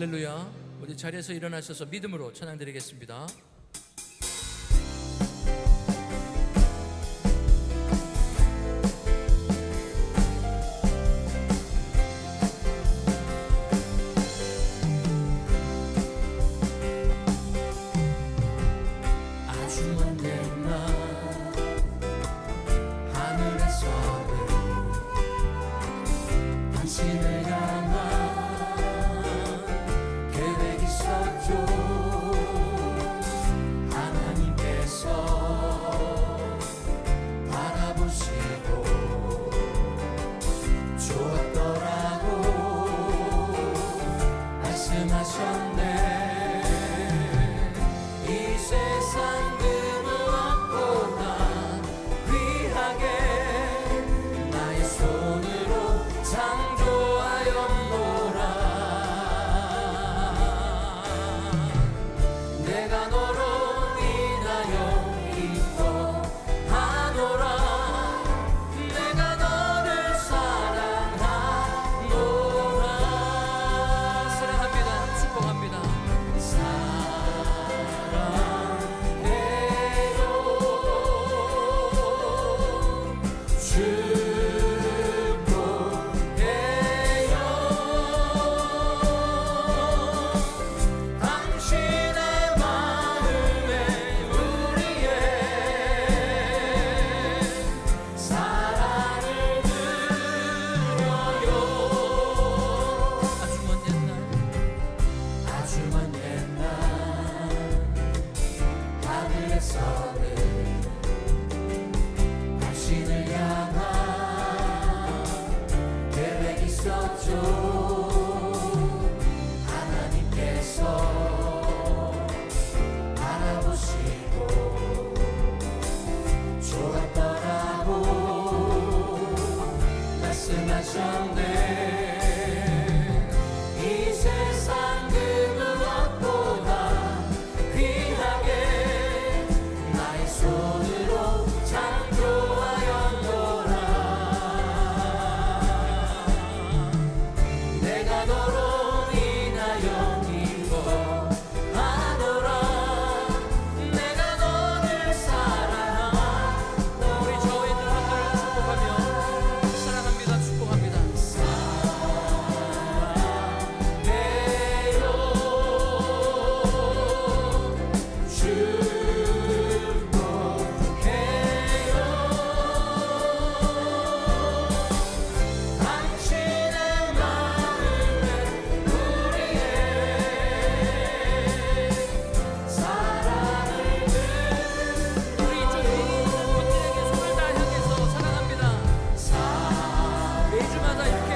할렐루야. 우리 자리에서 일어나셔서 믿음으로 찬양 드리겠습니다. 아주 먼 옛날 하늘에서는 당신을 향한 계획이 있었죠. 하나님께서 바라보시고 좋았더라고 말씀하셨네. 이 세상 그 무엇보다 귀하게 나의 손으로 창조하였노라. 내가 너로 인하여 기뻐하노라. 내가 너를 사랑하노라. 사랑합니다. 축복합니다. 당신의 마음에 우리의 사랑을 드려요. 아주 먼 옛날 아주 먼 옛날 하늘에서는 당신을 향한 계획이 있었죠. 하나님께서 바라보시고 좋았더라고 말씀하셨네. 이 세상 그 무엇보다 귀하게 나의 손으로 창조하였노라. 내가 너로 인하여 기뻐하노라. 내가 너를 사랑하노라. 우리 저 있는 분들을 축복하며 사랑합니다. 축복합니다. 당신의 마음에 우리의 사랑을 우리 이쪽 분들에게 손을 다 향해서 사랑합니다. 매주마다 이렇게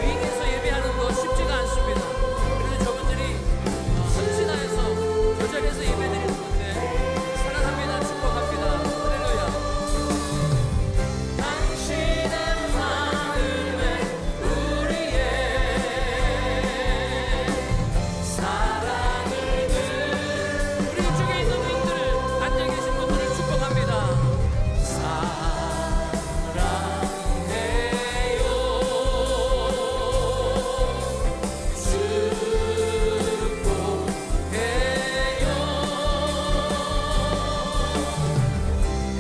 위기에서 예배하는 거 쉽지가 않습니다. 그래서 저분들이 헌신하여서 저 자리에서 예배드리는 건데 사랑합니다. 축복합니다. 할렐루야. 당신의 마음에 우리의 사랑을 우리 이쪽에 있는 분들, 앉아 계신 분들을 축복합니다.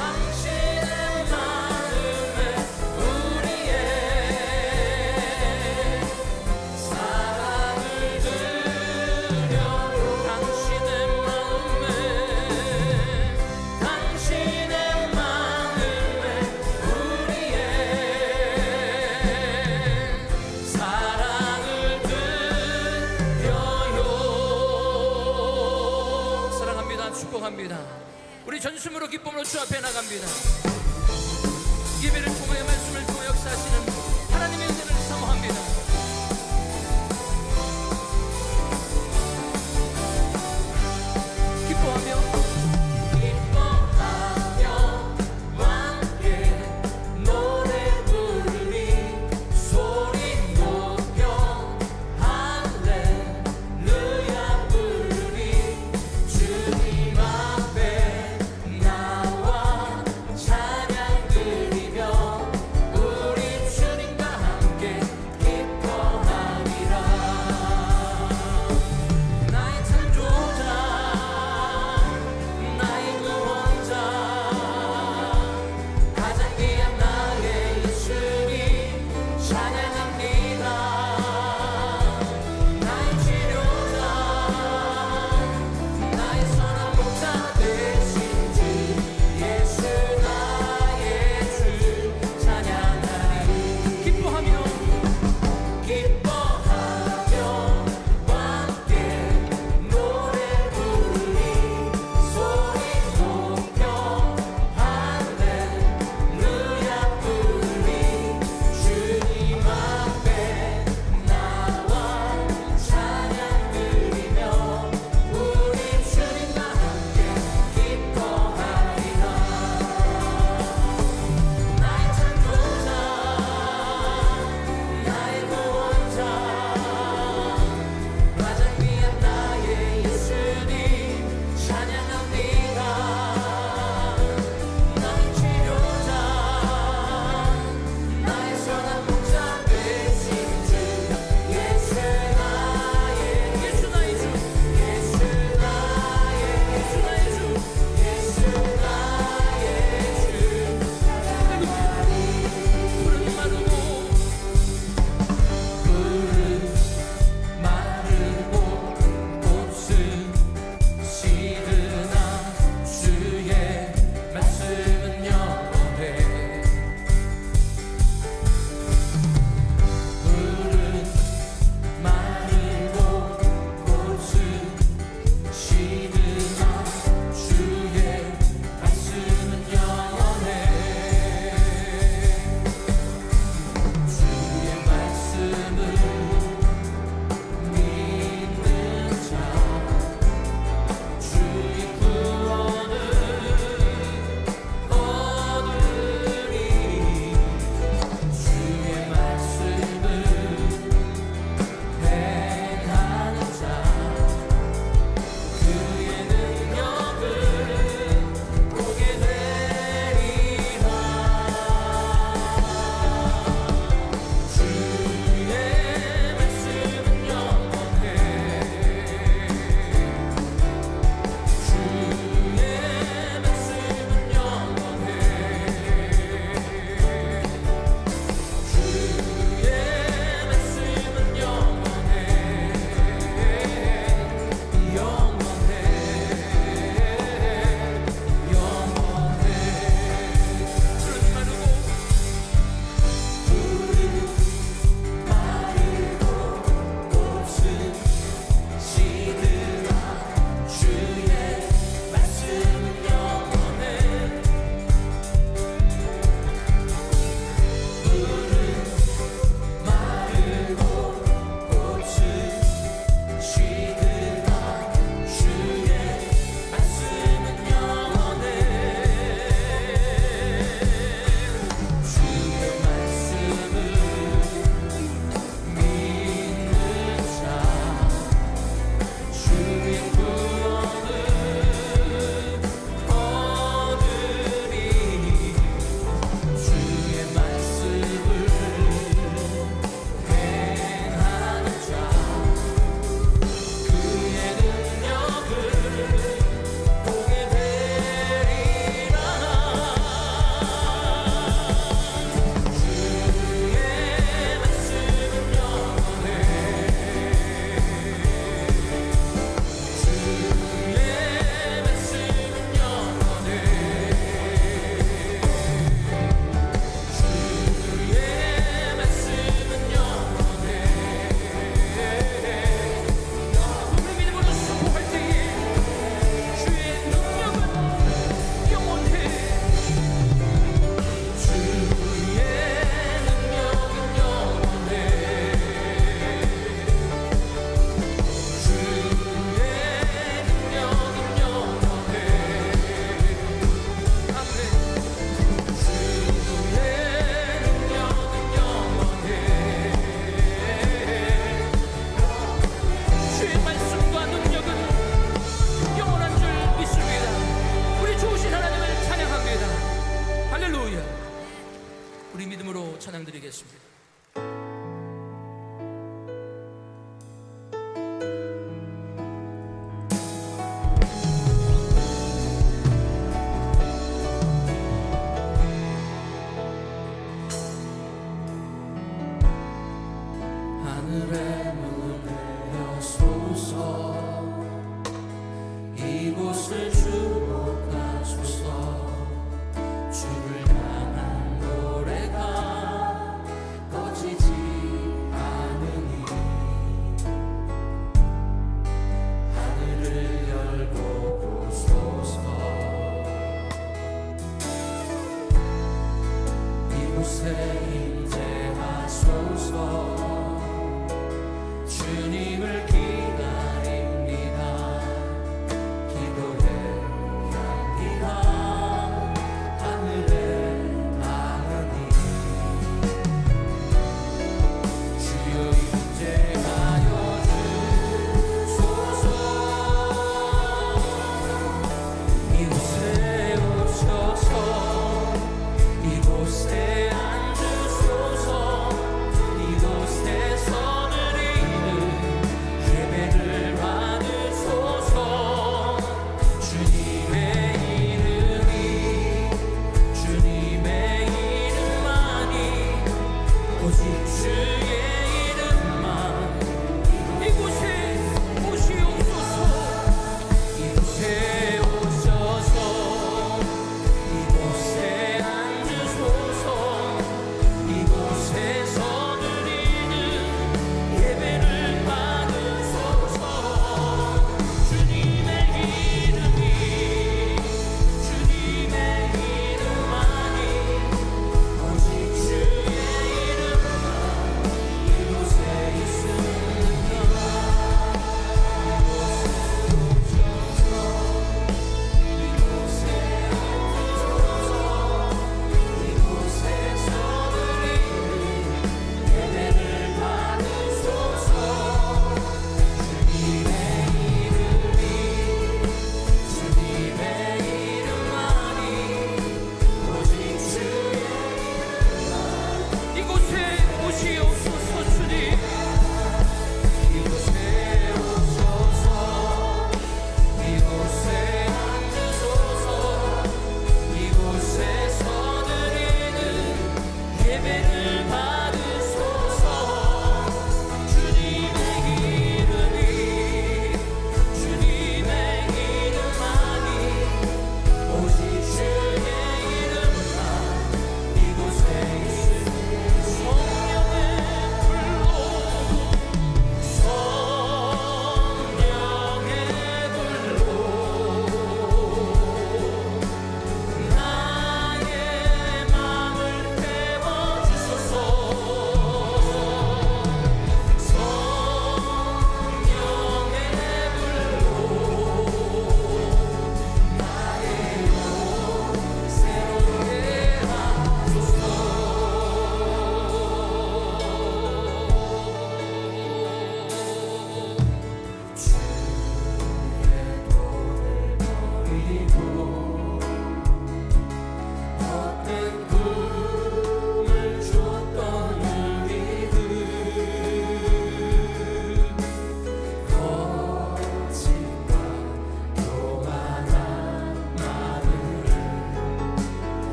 당신의 마음에 우리의 사랑을 드려요. 당신의 마음에 당신의 마음에 우리의 사랑을 드려요. 사랑합니다. 축복합니다. 우리 전심으로 기쁨으로 주 앞에 나갑니다. 예배를 통하여 말씀을 통하여 역사하시는 하나님의 은혜를 사모합니다. 기뻐하며 함께 노래 부르리. 소리 높여 할렐루야 부르리. 주님 앞에 나와 찬양 드리며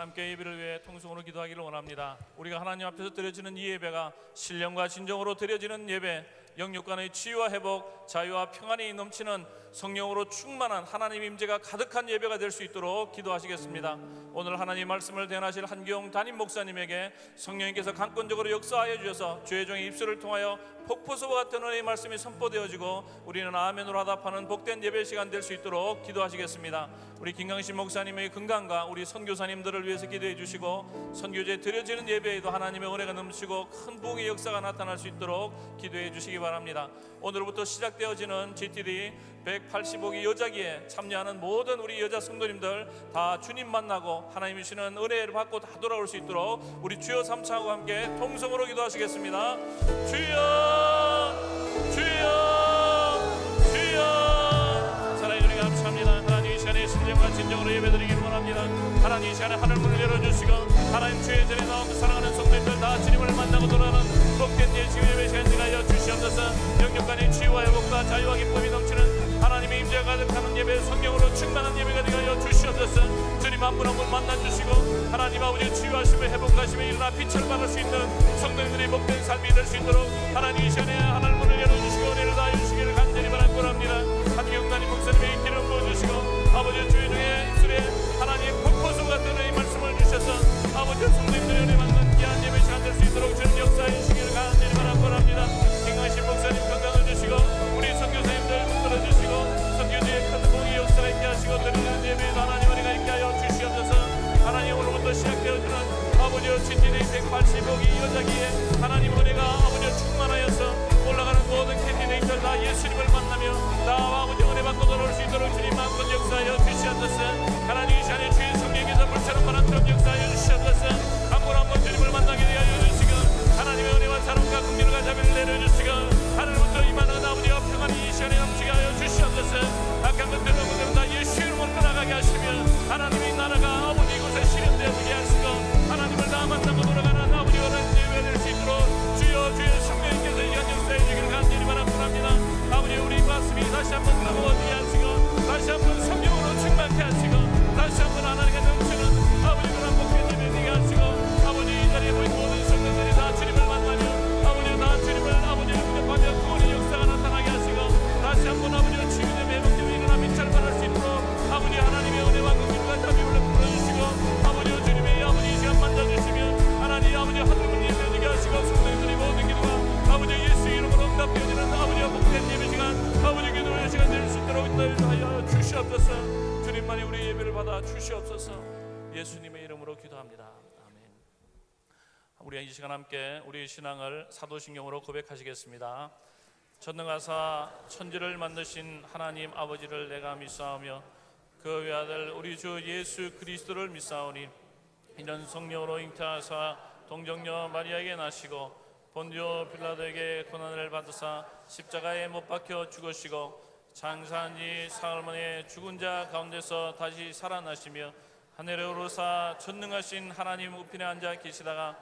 함께 예배를 위해 통성으로 기도하기를 원합니다. 우리가 하나님 앞에서 드려지는 이 예배가 신령과 진정으로 드려지는 예배, 영육간의 치유와 회복, 자유와 평안이 넘치는 성령으로 충만한 하나님 임재가 가득한 예배가 될 수 있도록 기도하시겠습니다. 오늘 하나님 말씀을 대언하실 한기용 담임 목사님에게 성령님께서 강권적으로 역사하여 주셔서 주의 종의 입술을 통하여 폭포수와 같은 은혜의 말씀이 선포되어지고 우리는 아멘으로 화답하는 복된 예배 시간 될 수 있도록 기도하시겠습니다. 우리 김강신 목사님의 건강과 우리 선교사님들을 위해서 기도해 주시고 선교제 드려지는 예배에도 하나님의 은혜가 넘치고 큰 부흥의 역사가 나타날 수 있도록 기도해 주시기 바랍니다. 오늘부터 시작되어지는 GTD 185기 여자기에 참여하는 모든 우리 여자 성도님들 다 주님 만나고 하나님이 주시는 은혜를 받고 다 돌아올 수 있도록 우리 주여 삼창하고 함께 통성으로 기도하시겠습니다. 주여 주여 주여. 사랑해 주님 감사합니다. 하나님 이 시간에 신령과 진정으로 예배드리기를 원합니다. 하나님 이 시간에 하늘 문을 열어주시고 하나님 주의 전에 나온 사랑하는 성도님들 다 주님을 만나고 돌아오는 복된 예배 시간 되하여 주시옵소서. 영육간의 치유와 회복과 자유와 기쁨이 넘치는 하나님의 임재가 가득하는 예배, 성령으로 충만한 예배가 되하여 주시옵소서. 주님 한 분 한 분 만나주시고 하나님 아버지 치유하시며 회복하시며 일어나 빛을 발할 수 있는 성도님들이 복된 삶이 될 수 있도록 하나님 이 시간에 하늘 문을 열어주시고 은혜를 다해주시기를 간절히 바라고 합니다. 한경단임 목사님의 기름 부어주시고 아버지 주의 중에 입술에 하나님의 폭포수 같은 은혜의 말씀을 주셔서 아버지 성도님들의 은혜 받는 귀한 예배 시간 될 수 있도록 주님 역사해 주시기를 간절히 바라고 합니다. 김강신 목사님 건강을 주시고 우리 선교사님들 붙들어 주시고 선교지의 큰 공의 역사가 있게 하시고 드리는 예배에도 하나님 은혜가 있게 하여 주시옵소서. 하나님 오늘부터 시작되어지는 아버지의 GTD 185기 여자기에 하나님 은혜가 아버지의 충만하여서 올라가는 모든 캔디데이트들 다 예수님을 만나며 나와 아버지 은혜 받고 돌아올 수 있도록 주님 마음껏 역사하여 주시옵소서. 하나님 이 시간에 주의 성령께서 불처럼 바람처럼 역사하여 주시옵소서. 한 분 한 분 주님을 만나게 하여 주시고 하나님의 은혜와 사랑과 긍휼과 자비를 내려주시고 하늘부터 임하는 아버지와 평안이 이 시간에 넘치게 하여 주시옵소서. 악한 것들 모든 다 예수 이름으로 떠나가게 하시며 하나님의 나라가 아버지 이곳에 실현되게 하시고 하나님을 다 만나고 돌아가는 아버지와 하나님 예배 될 수 있도록 주여 주의 성령님께서 이 한 역사해 주기를 간절히 바랍니다. 아버지 우리 말씀이 다시 한번 뜨거워지게 하시고 다시 한번 성령으로 충만케 하시고 다시 한번 하나님께 넘치는 아버지 그런 복된 예배 되게 하시고 아버지 이 자리에 모인 모든 성도들이 다 주님을 만나며 아버지 다 주님을 아버지를 기억하며 구원의 역사가 나타나게 하시고 다시 한번 아버지의 치유된 회복되며 일어나 빛을 발할 수 있도록 아버지 하나님의 은혜와 긍휼과 자비를 불러주시고 아버지 주님의 아버지 이 시간 만나주시며 하나님 아버지 하늘문 예배되게 하시고 성도님들이 모든 기도가 아버지 예수 이름으로 응답되어지는 아버지의 복된 예배 시간 아버지 기도의 시간 될 수 있도록 인도하여 주시옵소서. 주님만이 우리 예배를 받아 주시옵소서. 예수님의 이름으로 기도합니다. 아멘. 우리 이 시간 함께 우리의 신앙을 사도신경으로 고백하시겠습니다. 전능하사 천지를 만드신 하나님 아버지를 내가 믿사오며 그 외아들 우리 주 예수 그리스도를 믿사오니 이는 성령으로 잉태하사 동정녀 마리아에게 나시고 본디오 빌라도에게 고난을 받으사 십자가에 못 박혀 죽으시고 장사한 지 사흘 만에 죽은 자 가운데서 다시 살아나시며 하늘에 오르사 전능하신 하나님 우편에 앉아 계시다가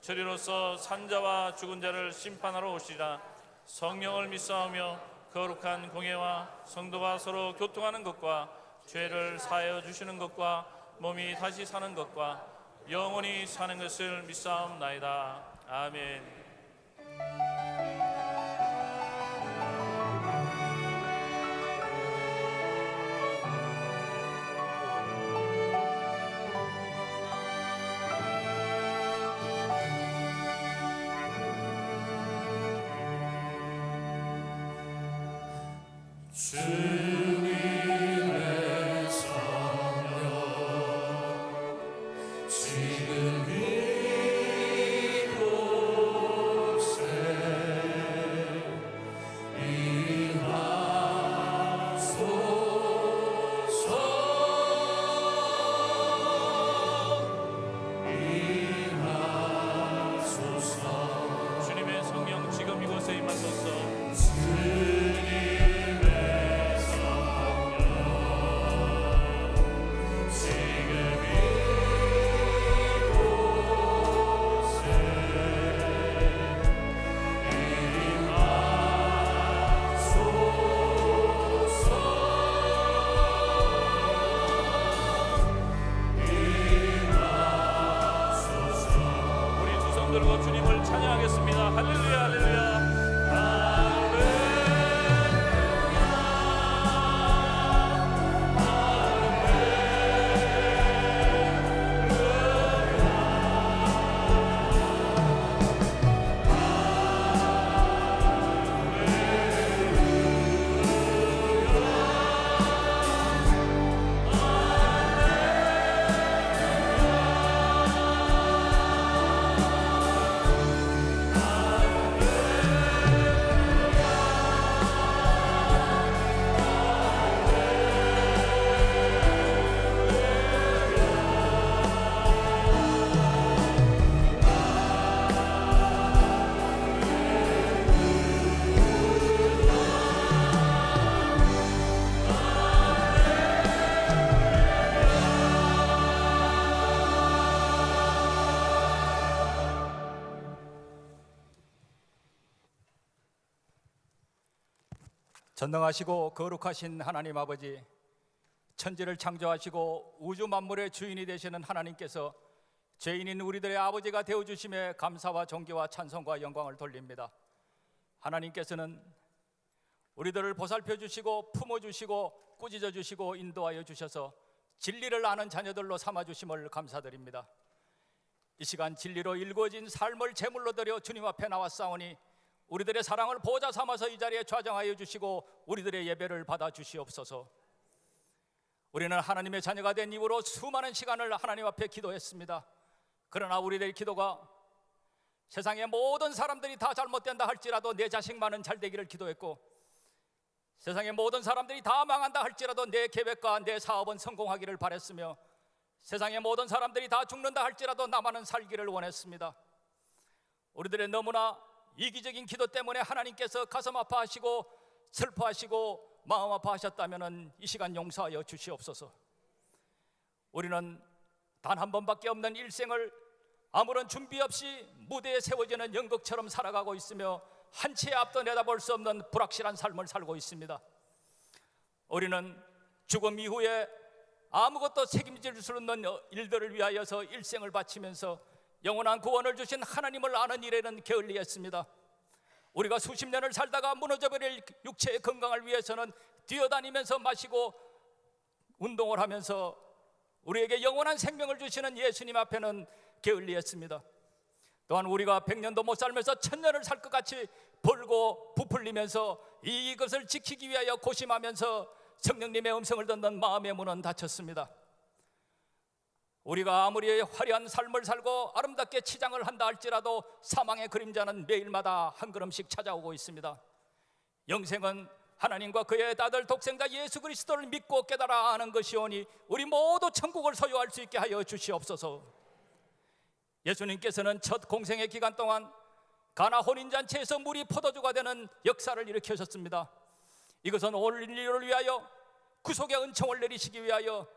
저리로서 산자와 죽은 자를 심판하러 오시리라. 성령을 믿사오며 거룩한 공예와 성도가 서로 교통하는 것과 죄를 사하여 주시는 것과 몸이 다시 사는 것과 영원히 사는 것을 믿사옵나이다. 아멘. 주님의 성령 지금 이곳에 임하소서. 주님의 성령 지금 이곳에 임하소서. 주님의 성령 할렐루야 할렐루야 전능하시고 거룩하신 하나님 아버지, 천지를 창조하시고 우주 만물의 주인이 되시는 하나님께서 죄인인 우리들의 아버지가 되어주심에 감사와 존귀와 찬송과 영광을 돌립니다. 하나님께서는 우리들을 보살펴 주시고 품어 주시고 꾸짖어 주시고 인도하여 주셔서 진리를 아는 자녀들로 삼아 주심을 감사드립니다. 이 시간 진리로 일구어진 삶을 제물로 드려 주님 앞에 나왔사오니 우리들의 사랑을 보좌 삼아서 이 자리에 좌정하여 주시고 우리들의 예배를 받아 주시옵소서. 우리는 하나님의 자녀가 된 이후로 수많은 시간을 하나님 앞에 기도했습니다. 그러나 우리들의 기도가 세상의 모든 사람들이 다 잘못된다 할지라도 내 자식만은 잘 되기를 기도했고, 세상의 모든 사람들이 다 망한다 할지라도 내 계획과 내 사업은 성공하기를 바랬으며, 세상의 모든 사람들이 다 죽는다 할지라도 나만은 살기를 원했습니다. 우리들의 너무나 이기적인 기도 때문에 하나님께서 가슴 아파하시고 슬퍼하시고 마음 아파하셨다면 이 시간 용서하여 주시옵소서. 우리는 단 한 번밖에 없는 일생을 아무런 준비 없이 무대에 세워지는 연극처럼 살아가고 있으며 한 치의 앞도 내다볼 수 없는 불확실한 삶을 살고 있습니다. 우리는 죽음 이후에 아무것도 책임질 수 없는 일들을 위하여서 일생을 바치면서 영원한 구원을 주신 하나님을 아는 일에는 게을리했습니다. 우리가 수십 년을 살다가 무너져버릴 육체의 건강을 위해서는 뛰어다니면서 마시고 운동을 하면서 우리에게 영원한 생명을 주시는 예수님 앞에는 게을리했습니다. 또한 우리가 100년도 못 살면서 1000년을 살 것 같이 벌고 부풀리면서 이것을 지키기 위하여 고심하면서 성령님의 음성을 듣는 마음의 문은 닫혔습니다. 우리가 아무리 화려한 삶을 살고 아름답게 치장을 한다 할지라도 사망의 그림자는 매일마다 한 걸음씩 찾아오고 있습니다. 영생은 하나님과 그의 아들 독생자 예수 그리스도를 믿고 깨달아 아는 것이오니 우리 모두 천국을 소유할 수 있게 하여 주시옵소서. 예수님께서는 첫 공생의 기간 동안 가나 혼인잔치에서 물이 포도주가 되는 역사를 일으키셨습니다. 이것은 온 인류를 위하여 구속의 은총을 내리시기 위하여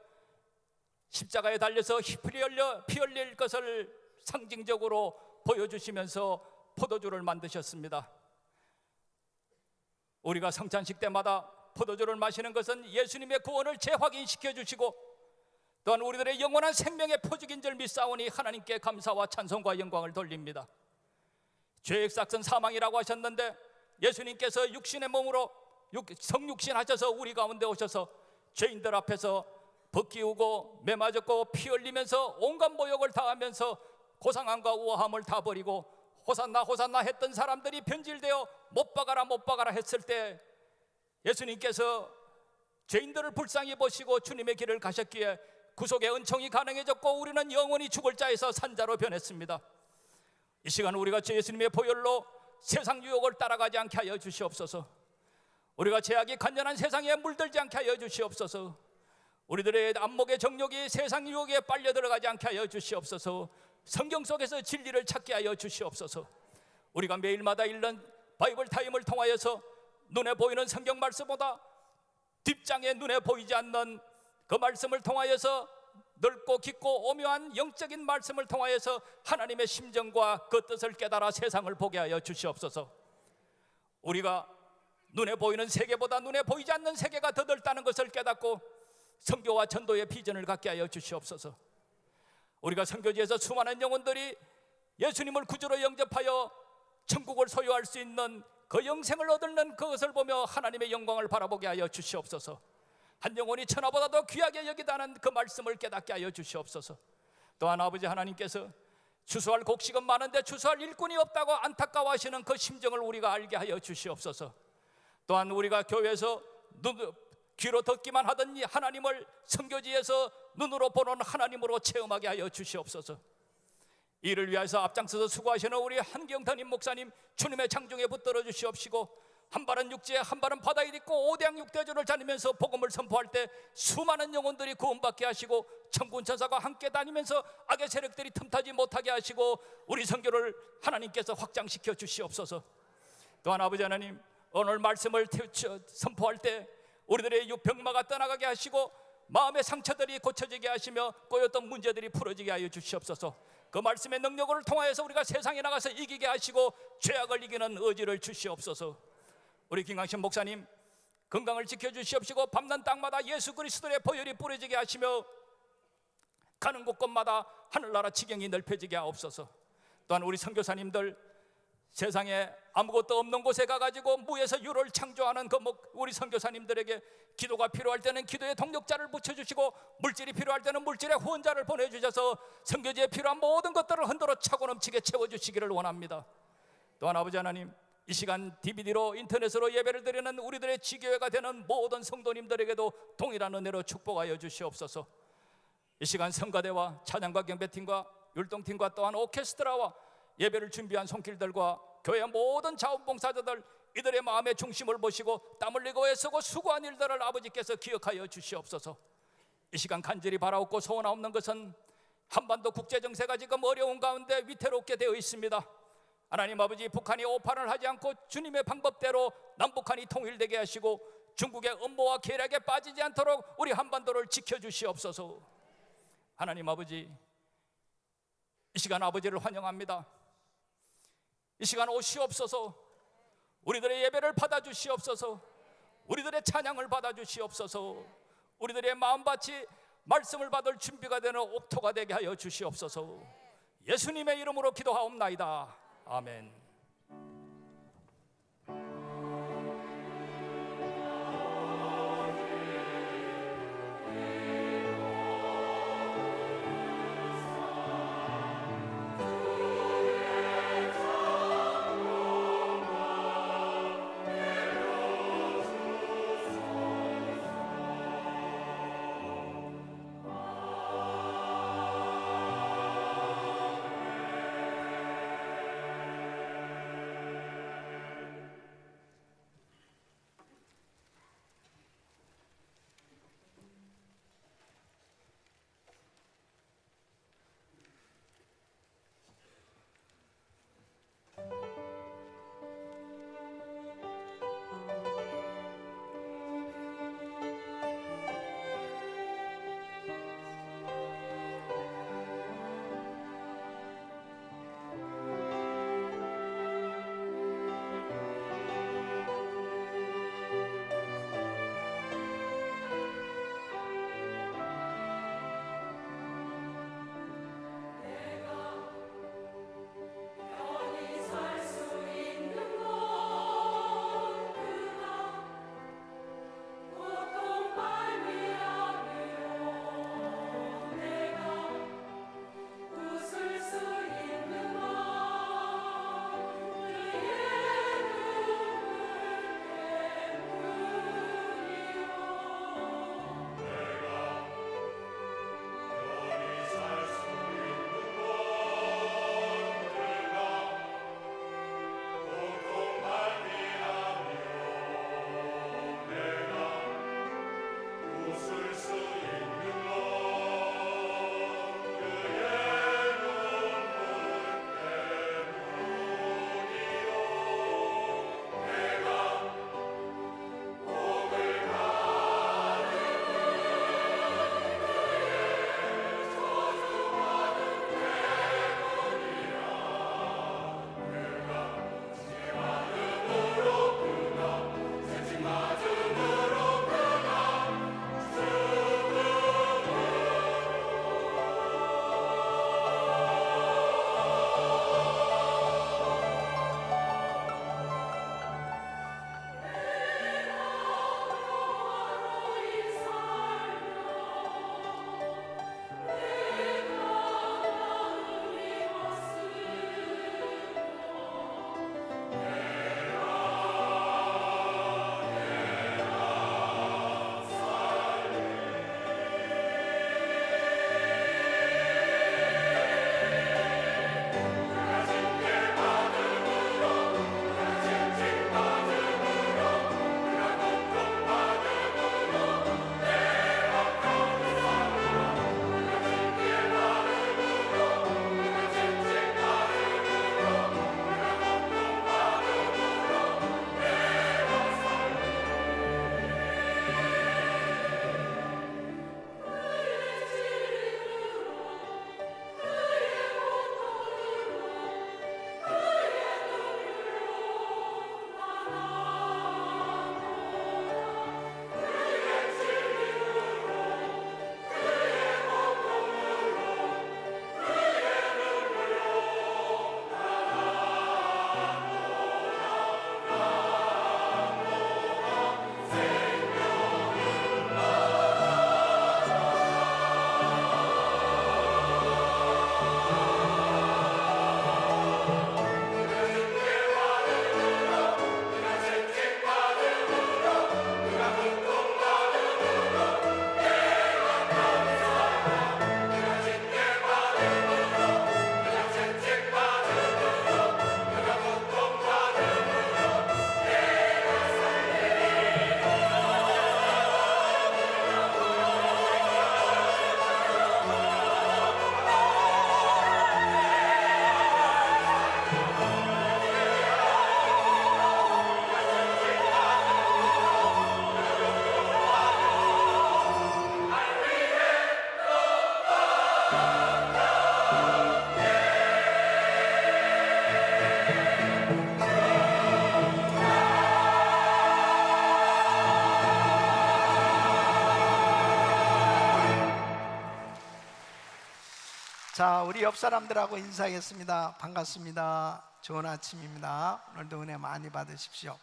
십자가에 달려서 피 흘릴 것을 상징적으로 보여주시면서 포도주를 만드셨습니다. 우리가 성찬식 때마다 포도주를 마시는 것은 예수님의 구원을 재확인시켜 주시고 또한 우리들의 영원한 생명의 표적인 줄 믿사오니 하나님께 감사와 찬송과 영광을 돌립니다. 죄의 삭은 사망이라고 하셨는데 예수님께서 육신의 몸으로 성육신 하셔서 우리 가운데 오셔서 죄인들 앞에서 벗기우고 매맞았고 피 흘리면서 온갖 모욕을 당하면서 고상함과 우아함을 다 버리고 호산나 호산나 했던 사람들이 변질되어 못 박아라 못 박아라 했을 때 예수님께서 죄인들을 불쌍히 보시고 주님의 길을 가셨기에 구속의 은총이 가능해졌고 우리는 영원히 죽을 자에서 산자로 변했습니다. 이 시간 우리가 예수님의 보혈로 세상 유혹을 따라가지 않게 하여 주시옵소서. 우리가 죄악이 간절한 세상에 물들지 않게 하여 주시옵소서. 우리들의 안목의 정욕이 세상 유혹에 빨려 들어가지 않게 하여 주시옵소서. 성경 속에서 진리를 찾게 하여 주시옵소서. 우리가 매일마다 읽는 바이블 타임을 통하여서 눈에 보이는 성경 말씀보다 뒷장에 눈에 보이지 않는 그 말씀을 통하여서 넓고 깊고 오묘한 영적인 말씀을 통하여서 하나님의 심정과 그 뜻을 깨달아 세상을 보게 하여 주시옵소서. 우리가 눈에 보이는 세계보다 눈에 보이지 않는 세계가 더 넓다는 것을 깨닫고 선교와 전도의 비전을 갖게 하여 주시옵소서. 우리가 선교지에서 수많은 영혼들이 예수님을 구주로 영접하여 천국을 소유할 수 있는 그 영생을 얻는 그것을 보며 하나님의 영광을 바라보게 하여 주시옵소서. 한 영혼이 천하보다도 귀하게 여기다는 그 말씀을 깨닫게 하여 주시옵소서. 또한 아버지 하나님께서 추수할 곡식은 많은데 추수할 일꾼이 없다고 안타까워하시는 그 심정을 우리가 알게 하여 주시옵소서. 또한 우리가 교회에서 귀로 듣기만 하던 이 하나님을 선교지에서 눈으로 보는 하나님으로 체험하게 하여 주시옵소서. 이를 위해서 앞장서서 수고하시는 우리 한경탄임 목사님, 주님의 장중에 붙들어 주시옵시고, 한 발은 육지에 한 발은 바다에 있고 오대양 육대전을 다니면서 복음을 선포할 때 수많은 영혼들이 구원받게 하시고, 천군 천사가 함께 다니면서 악의 세력들이 틈타지 못하게 하시고, 우리 선교를 하나님께서 확장시켜 주시옵소서. 또한 아버지 하나님, 오늘 말씀을 선포할 때 우리들의 병마가 떠나가게 하시고, 마음의 상처들이 고쳐지게 하시며 꼬였던 문제들이 풀어지게 하여 주시옵소서. 그 말씀의 능력을 통하여서 우리가 세상에 나가서 이기게 하시고 죄악을 이기는 의지를 주시옵소서. 우리 김강신 목사님 건강을 지켜주시옵시고, 밤낮 땅마다 예수 그리스도의 보혈이 뿌려지게 하시며 가는 곳곳마다 하늘나라 지경이 넓혀지게 하옵소서. 또한 우리 선교사님들 세상에 아무것도 없는 곳에 가가지고 무에서 유를 창조하는 그 우리 선교사님들에게 기도가 필요할 때는 기도의 동력자를 붙여주시고, 물질이 필요할 때는 물질의 후원자를 보내주셔서 선교지에 필요한 모든 것들을 흔들어 차고 넘치게 채워주시기를 원합니다. 또한 아버지 하나님, 이 시간 DVD로 인터넷으로 예배를 드리는 우리들의 지교회가 되는 모든 성도님들에게도 동일한 은혜로 축복하여 주시옵소서. 이 시간 성가대와 찬양과 경배팀과 율동팀과 또한 오케스트라와 예배를 준비한 손길들과 교회 모든 자원봉사자들, 이들의 마음의 중심을 보시고 땀 흘리고 애쓰고 수고한 일들을 아버지께서 기억하여 주시옵소서. 이 시간 간절히 바라옵고 소원하옵는 것은 한반도 국제정세가 지금 어려운 가운데 위태롭게 되어 있습니다. 하나님 아버지, 북한이 오판을 하지 않고 주님의 방법대로 남북한이 통일되게 하시고 중국의 음모와 계략에 빠지지 않도록 우리 한반도를 지켜주시옵소서. 하나님 아버지, 이 시간 아버지를 환영합니다. 이 시간 오시옵소서. 우리들의 예배를 받아주시옵소서. 우리들의 찬양을 받아주시옵소서. 우리들의 마음밭이 말씀을 받을 준비가 되는 옥토가 되게 하여 주시옵소서. 예수님의 이름으로 기도하옵나이다. 아멘. 자, 우리 옆 사람들하고 인사하겠습니다. 반갑습니다. 좋은 아침입니다. 오늘도 은혜 많이 받으십시오.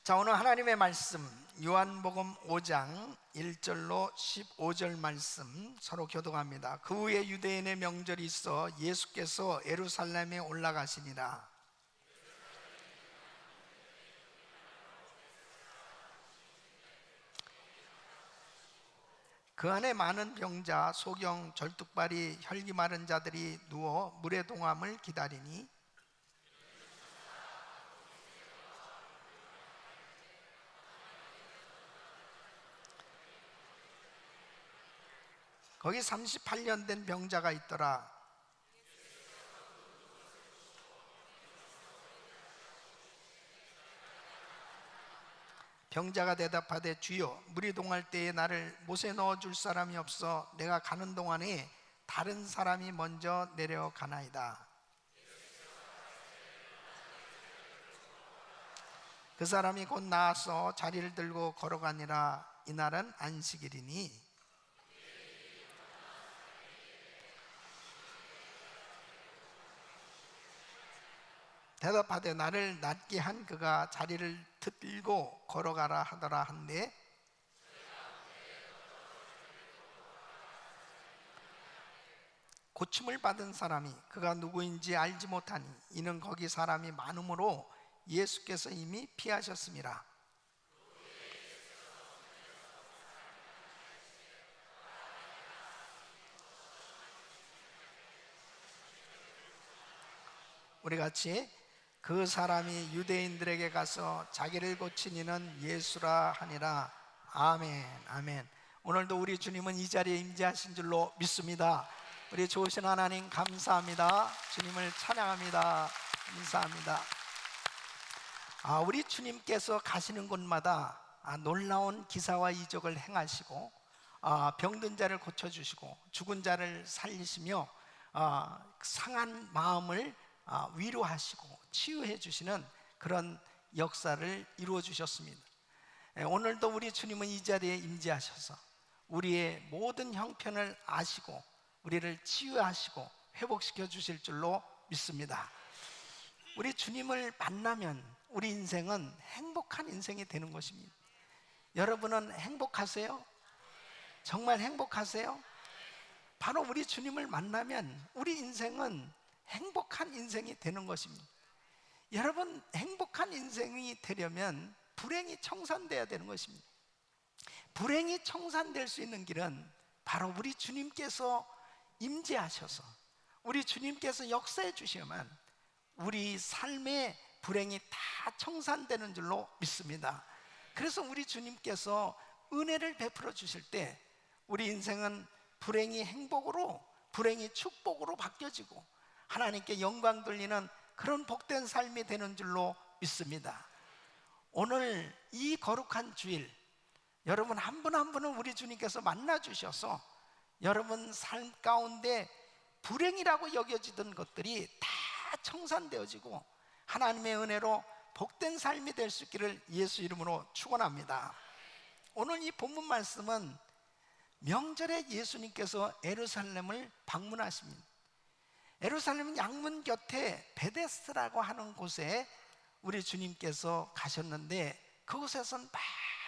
자, 오늘 하나님의 말씀 요한복음 5장 1절로 15절 말씀 서로 교독합니다. 그 후에 유대인의 명절이 있어 예수께서 예루살렘에 올라가시니라. 그 안에 많은 병자, 소경, 절뚝발이, 혈기 마른 자들이 누워 물의 동함을 기다리니 거기 38년 된 병자가 있더라. 병자가 대답하되 주여, 물이 동할 때에 나를 못에 넣어줄 사람이 없어 내가 가는 동안에 다른 사람이 먼저 내려가나이다. 그 사람이 곧 나와서 자리를 들고 걸어가니라. 이날은 안식일이니 대답하되 나를 낫게 한 그가 자리를 들고 걸어가라 하더라 한데 고침을 받은 사람이 그가 누구인지 알지 못하니 이는 거기 사람이 많음으로 예수께서 이미 피하셨음이라. 우리 같이 그 사람이 유대인들에게 가서 자기를 고친 이는 예수라 하니라. 아멘, 아멘. 오늘도 우리 주님은 이 자리에 임재하신 줄로 믿습니다. 우리 좋으신 하나님 감사합니다. 주님을 찬양합니다. 감사합니다. 우리 주님께서 가시는 곳마다 놀라운 기사와 이적을 행하시고 병든 자를 고쳐주시고 죽은 자를 살리시며 상한 마음을 위로하시고 치유해 주시는 그런 역사를 이루어 주셨습니다. 오늘도 우리 주님은 이 자리에 임재하셔서 우리의 모든 형편을 아시고 우리를 치유하시고 회복시켜 주실 줄로 믿습니다. 우리 주님을 만나면 우리 인생은 행복한 인생이 되는 것입니다. 여러분은 행복하세요? 정말 행복하세요? 바로 우리 주님을 만나면 우리 인생은 행복한 인생이 되는 것입니다. 여러분, 행복한 인생이 되려면 불행이 청산돼야 되는 것입니다. 불행이 청산될 수 있는 길은 바로 우리 주님께서 임재하셔서 우리 주님께서 역사해 주셔야만 우리 삶의 불행이 다 청산되는 줄로 믿습니다. 그래서 우리 주님께서 은혜를 베풀어 주실 때 우리 인생은 불행이 행복으로, 불행이 축복으로 바뀌어지고 하나님께 영광 돌리는 그런 복된 삶이 되는 줄로 믿습니다. 오늘 이 거룩한 주일 여러분 한 분 한 분은 우리 주님께서 만나 주셔서 여러분 삶 가운데 불행이라고 여겨지던 것들이 다 청산되어지고 하나님의 은혜로 복된 삶이 될 수 있기를 예수 이름으로 축원합니다. 오늘 이 본문 말씀은 명절에 예수님께서 예루살렘을 방문하십니다. 예루살렘은 양문 곁에 베데스라고 하는 곳에 우리 주님께서 가셨는데 그곳에선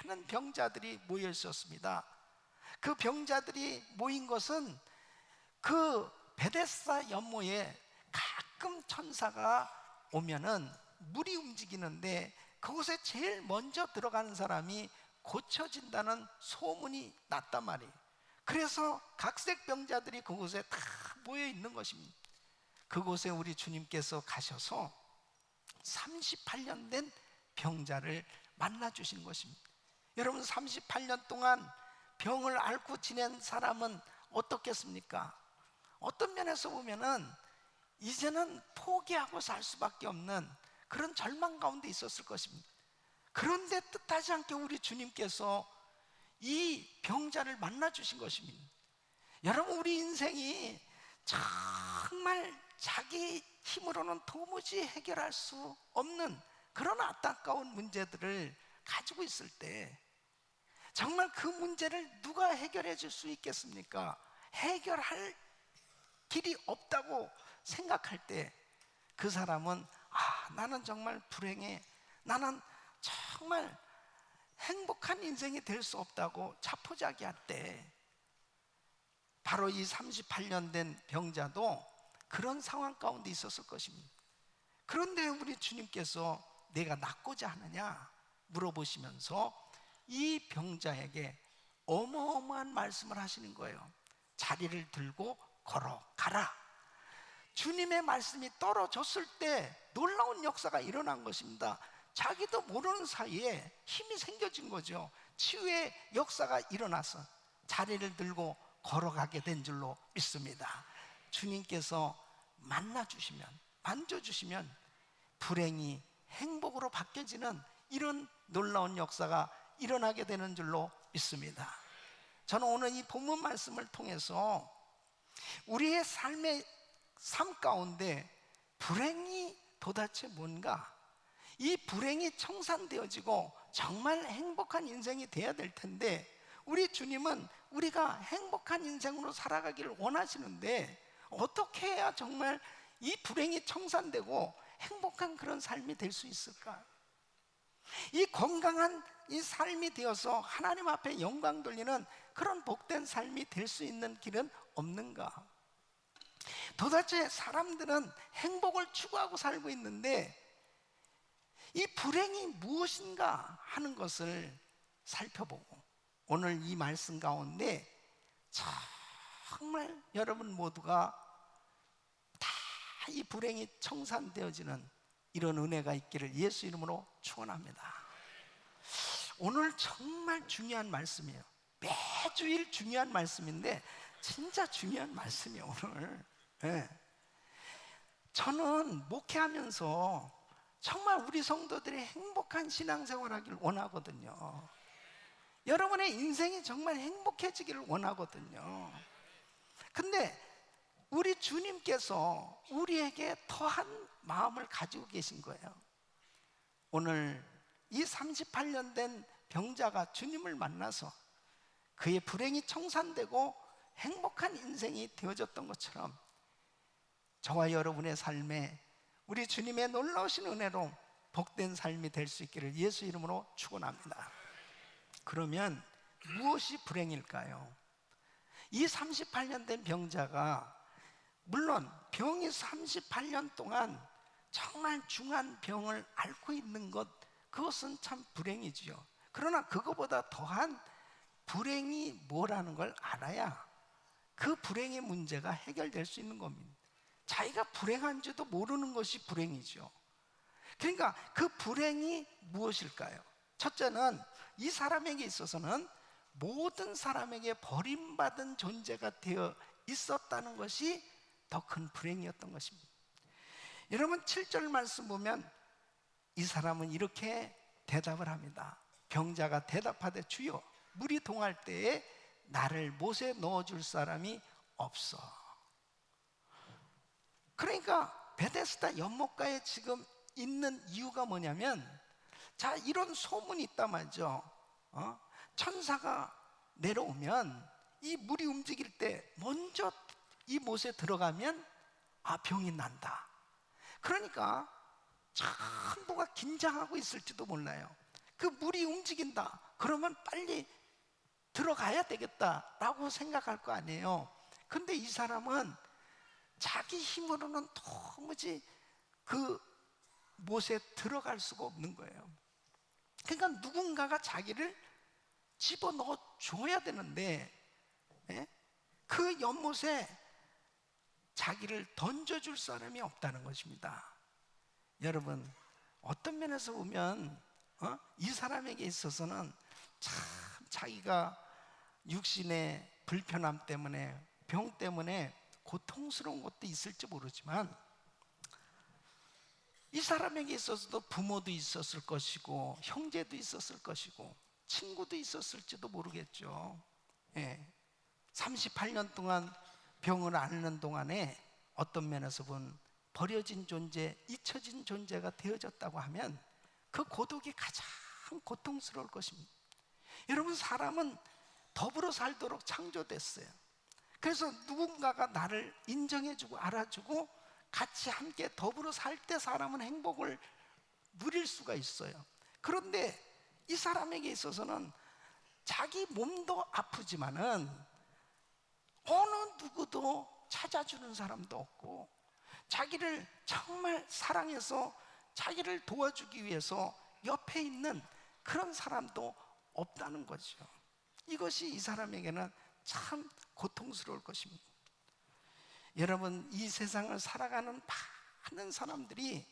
많은 병자들이 모여 있었습니다. 그 병자들이 모인 것은 그 베데스다 연못에 가끔 천사가 오면은 물이 움직이는데 그곳에 제일 먼저 들어가는 사람이 고쳐진다는 소문이 났단 말이에요. 그래서 각색 병자들이 그곳에 다 모여 있는 것입니다. 그곳에 우리 주님께서 가셔서 38년 된 병자를 만나 주신 것입니다. 여러분, 38년 동안 병을 앓고 지낸 사람은 어떻겠습니까? 어떤 면에서 보면은 이제는 포기하고 살 수밖에 없는 그런 절망 가운데 있었을 것입니다. 그런데 뜻하지 않게 우리 주님께서 이 병자를 만나 주신 것입니다. 여러분, 우리 인생이 정말 자기 힘으로는 도무지 해결할 수 없는 그런 안타까운 문제들을 가지고 있을 때 정말 그 문제를 누가 해결해 줄 수 있겠습니까? 해결할 길이 없다고 생각할 때 그 사람은 나는 정말 불행해, 나는 정말 행복한 인생이 될 수 없다고 자포자기할 때, 바로 이 38년 된 병자도 그런 상황 가운데 있었을 것입니다. 그런데 우리 주님께서 내가 낫고자 하느냐 물어보시면서 이 병자에게 어마어마한 말씀을 하시는 거예요. 자리를 들고 걸어가라. 주님의 말씀이 떨어졌을 때 놀라운 역사가 일어난 것입니다. 자기도 모르는 사이에 힘이 생겨진 거죠. 치유의 역사가 일어나서 자리를 들고 걸어가게 된 줄로 믿습니다. 주님께서 만나주시면, 만져주시면 불행이 행복으로 바뀌어지는 이런 놀라운 역사가 일어나게 되는 줄로 믿습니다. 저는 오늘 이 본문 말씀을 통해서 우리의 삶의 삶 가운데 불행이 도대체 뭔가, 이 불행이 청산되어지고 정말 행복한 인생이 돼야 될 텐데, 우리 주님은 우리가 행복한 인생으로 살아가기를 원하시는데 어떻게 해야 정말 이 불행이 청산되고 행복한 그런 삶이 될 수 있을까? 이 건강한 이 삶이 되어서 하나님 앞에 영광 돌리는 그런 복된 삶이 될 수 있는 길은 없는가? 도대체 사람들은 행복을 추구하고 살고 있는데 이 불행이 무엇인가 하는 것을 살펴보고, 오늘 이 말씀 가운데 정말 여러분 모두가 다 이 불행이 청산되어지는 이런 은혜가 있기를 예수 이름으로 축원합니다. 오늘 정말 중요한 말씀이에요. 매주일 중요한 말씀인데 진짜 중요한 말씀이에요 오늘. 네. 저는 목회하면서 정말 우리 성도들이 행복한 신앙생활하기를 원하거든요. 여러분의 인생이 정말 행복해지기를 원하거든요. 근데 우리 주님께서 우리에게 더한 마음을 가지고 계신 거예요. 오늘 이 38년 된 병자가 주님을 만나서 그의 불행이 청산되고 행복한 인생이 되어졌던 것처럼 저와 여러분의 삶에 우리 주님의 놀라우신 은혜로 복된 삶이 될 수 있기를 예수 이름으로 축원합니다. 그러면 무엇이 불행일까요? 이 38년 된 병자가, 물론 병이 38년 동안 정말 중한 병을 앓고 있는 것, 그것은 참 불행이지요. 그러나 그거보다 더한 불행이 뭐라는 걸 알아야 그 불행의 문제가 해결될 수 있는 겁니다. 자기가 불행한지도 모르는 것이 불행이죠. 그러니까 그 불행이 무엇일까요? 첫째는 이 사람에게 있어서는 모든 사람에게 버림받은 존재가 되어 있었다는 것이 더 큰 불행이었던 것입니다. 여러분 7절 말씀 보면 이 사람은 이렇게 대답을 합니다. 병자가 대답하되 주여, 물이 동할 때에 나를 못에 넣어줄 사람이 없어. 그러니까 베데스다 연못가에 지금 있는 이유가 뭐냐면, 자, 이런 소문이 있단 말이죠. 천사가 내려오면 이 물이 움직일 때 먼저 이 못에 들어가면 병이 난다. 그러니까 전부가 긴장하고 있을지도 몰라요. 그 물이 움직인다 그러면 빨리 들어가야 되겠다라고 생각할 거 아니에요. 근데 이 사람은 자기 힘으로는 도무지 그 못에 들어갈 수가 없는 거예요. 그러니까 누군가가 자기를 집어넣어 줘야 되는데, 그 연못에 자기를 던져줄 사람이 없다는 것입니다. 여러분, 어떤 면에서 보면 이 사람에게 있어서는 참 자기가 육신의 불편함 때문에, 병 때문에 고통스러운 것도 있을지 모르지만, 이 사람에게 있어서도 부모도 있었을 것이고 형제도 있었을 것이고 친구도 있었을지도 모르겠죠. 38년 동안 병을 앓는 동안에 어떤 면에서 본 버려진 존재, 잊혀진 존재가 되어졌다고 하면 그 고독이 가장 고통스러울 것입니다. 여러분, 사람은 더불어 살도록 창조됐어요. 그래서 누군가가 나를 인정해주고 알아주고 같이 함께 더불어 살 때 사람은 행복을 누릴 수가 있어요. 그런데 이 사람에게 있어서는 자기 몸도 아프지만은 어느 누구도 찾아주는 사람도 없고, 자기를 정말 사랑해서 자기를 도와주기 위해서 옆에 있는 그런 사람도 없다는 거죠. 이것이 이 사람에게는 참 고통스러울 것입니다. 여러분, 이 세상을 살아가는 많은 사람들이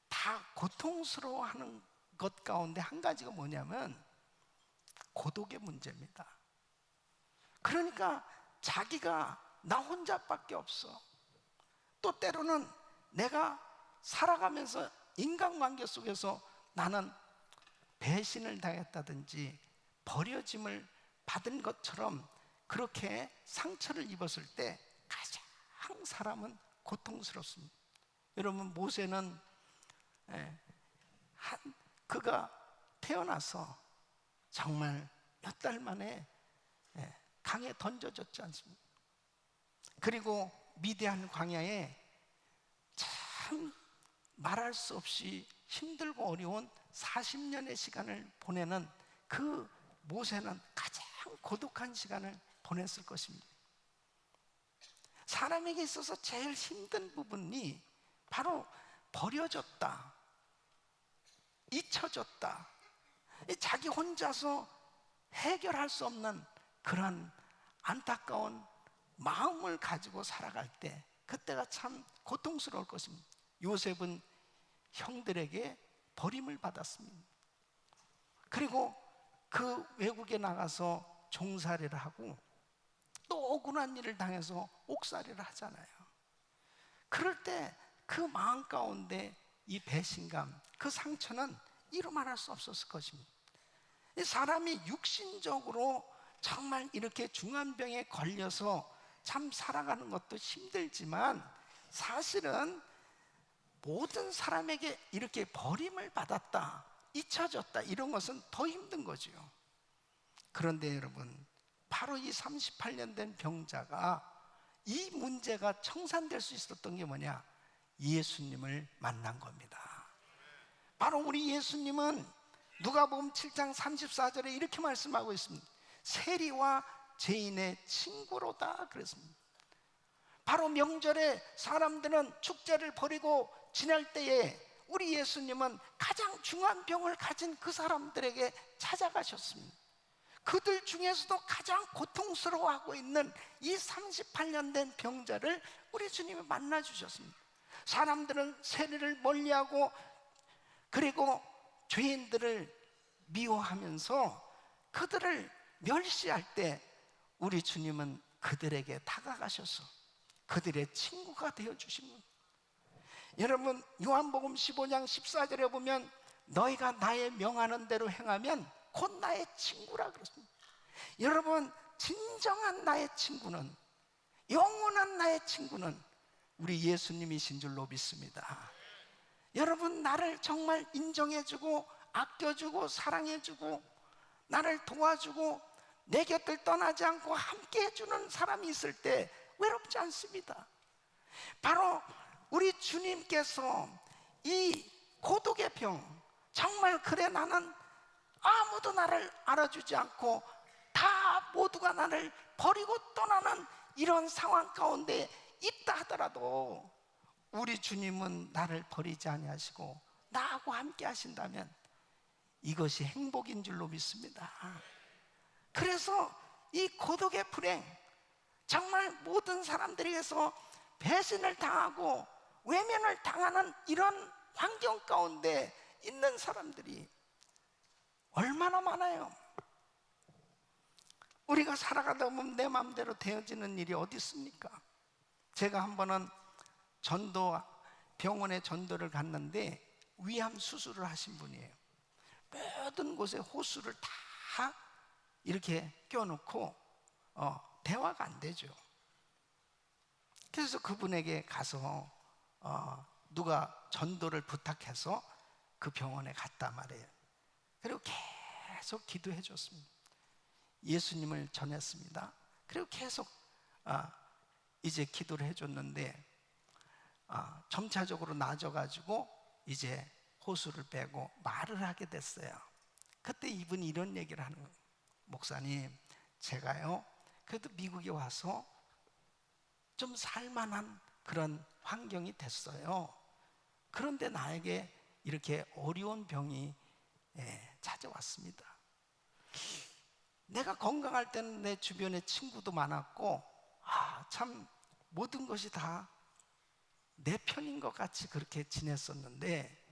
다 고통스러워하는 것 가운데 한 가지가 뭐냐면 고독의 문제입니다. 그러니까 자기가 나 혼자밖에 없어. 또 때로는 내가 살아가면서 인간관계 속에서 나는 배신을 당했다든지 버려짐을 받은 것처럼 그렇게 상처를 입었을 때 가장 사람은 고통스럽습니다. 여러분, 모세는 그가 태어나서 정말 몇 달 만에 강에 던져졌지 않습니까? 그리고 미디안 광야에 참 말할 수 없이 힘들고 어려운 40년의 시간을 보내는 그 모세는 가장 고독한 시간을 보냈을 것입니다. 사람에게 있어서 제일 힘든 부분이 바로 버려졌다, 잊혀졌다, 자기 혼자서 해결할 수 없는 그런 안타까운 마음을 가지고 살아갈 때, 그때가 참 고통스러울 것입니다. 요셉은 형들에게 버림을 받았습니다. 그리고 그 외국에 나가서 종살이를 하고 또 억울한 일을 당해서 옥살이를 하잖아요. 그럴 때 그 마음 가운데 이 배신감, 그 상처는 이루 말할 수 없었을 것입니다. 사람이 육신적으로 정말 이렇게 중환병에 걸려서 참 살아가는 것도 힘들지만, 사실은 모든 사람에게 이렇게 버림을 받았다, 잊혀졌다, 이런 것은 더 힘든 거죠. 그런데 여러분, 바로 이 38년 된 병자가 이 문제가 청산될 수 있었던 게 뭐냐? 예수님을 만난 겁니다. 바로 우리 예수님은 누가복음 7장 34절에 이렇게 말씀하고 있습니다. 세리와 죄인의 친구로다 그랬습니다. 바로 명절에 사람들은 축제를 벌이고 지낼 때에 우리 예수님은 가장 중한 병을 가진 그 사람들에게 찾아가셨습니다. 그들 중에서도 가장 고통스러워하고 있는 이 38년 된 병자를 우리 주님이 만나 주셨습니다. 사람들은 세리를 멀리하고 그리고 죄인들을 미워하면서 그들을 멸시할 때 우리 주님은 그들에게 다가가셔서 그들의 친구가 되어주십니다. 여러분, 요한복음 15장 14절에 보면 너희가 나의 명하는 대로 행하면 곧 나의 친구라 그랬습니다. 여러분, 진정한 나의 친구는, 영원한 나의 친구는 우리 예수님이신 줄로 믿습니다. 여러분, 나를 정말 인정해주고 아껴주고 사랑해주고 나를 도와주고 내 곁을 떠나지 않고 함께 해주는 사람이 있을 때 외롭지 않습니다. 바로 우리 주님께서 이 고독의 병, 정말 그래 나는 아무도 나를 알아주지 않고 다 모두가 나를 버리고 떠나는 이런 상황 가운데 있다 하더라도 우리 주님은 나를 버리지 아니하시고 나하고 함께 하신다면 이것이 행복인 줄로 믿습니다. 그래서 이 고독의 불행, 정말 모든 사람들에게서 배신을 당하고 외면을 당하는 이런 환경 가운데 있는 사람들이 얼마나 많아요. 우리가 살아가다 보면 내 마음대로 되어지는 일이 어디 있습니까? 제가 한 번은 병원에 전도를 갔는데 위암 수술을 하신 분이에요. 모든 곳에 호수를 다 이렇게 껴놓고 대화가 안 되죠. 그래서 그분에게 가서 누가 전도를 부탁해서 그 병원에 갔단 말이에요. 그리고 계속 기도해 줬습니다. 예수님을 전했습니다. 그리고 계속 이제 기도를 해줬는데 점차적으로 나아져가지고 이제 호수를 빼고 말을 하게 됐어요. 그때 이분이 이런 얘기를 하는 거예요. 목사님, 제가요 그래도 미국에 와서 좀 살만한 그런 환경이 됐어요. 그런데 나에게 이렇게 어려운 병이 찾아왔습니다. 내가 건강할 때는 내 주변에 친구도 많았고 참 모든 것이 다 내 편인 것 같이 그렇게 지냈었는데,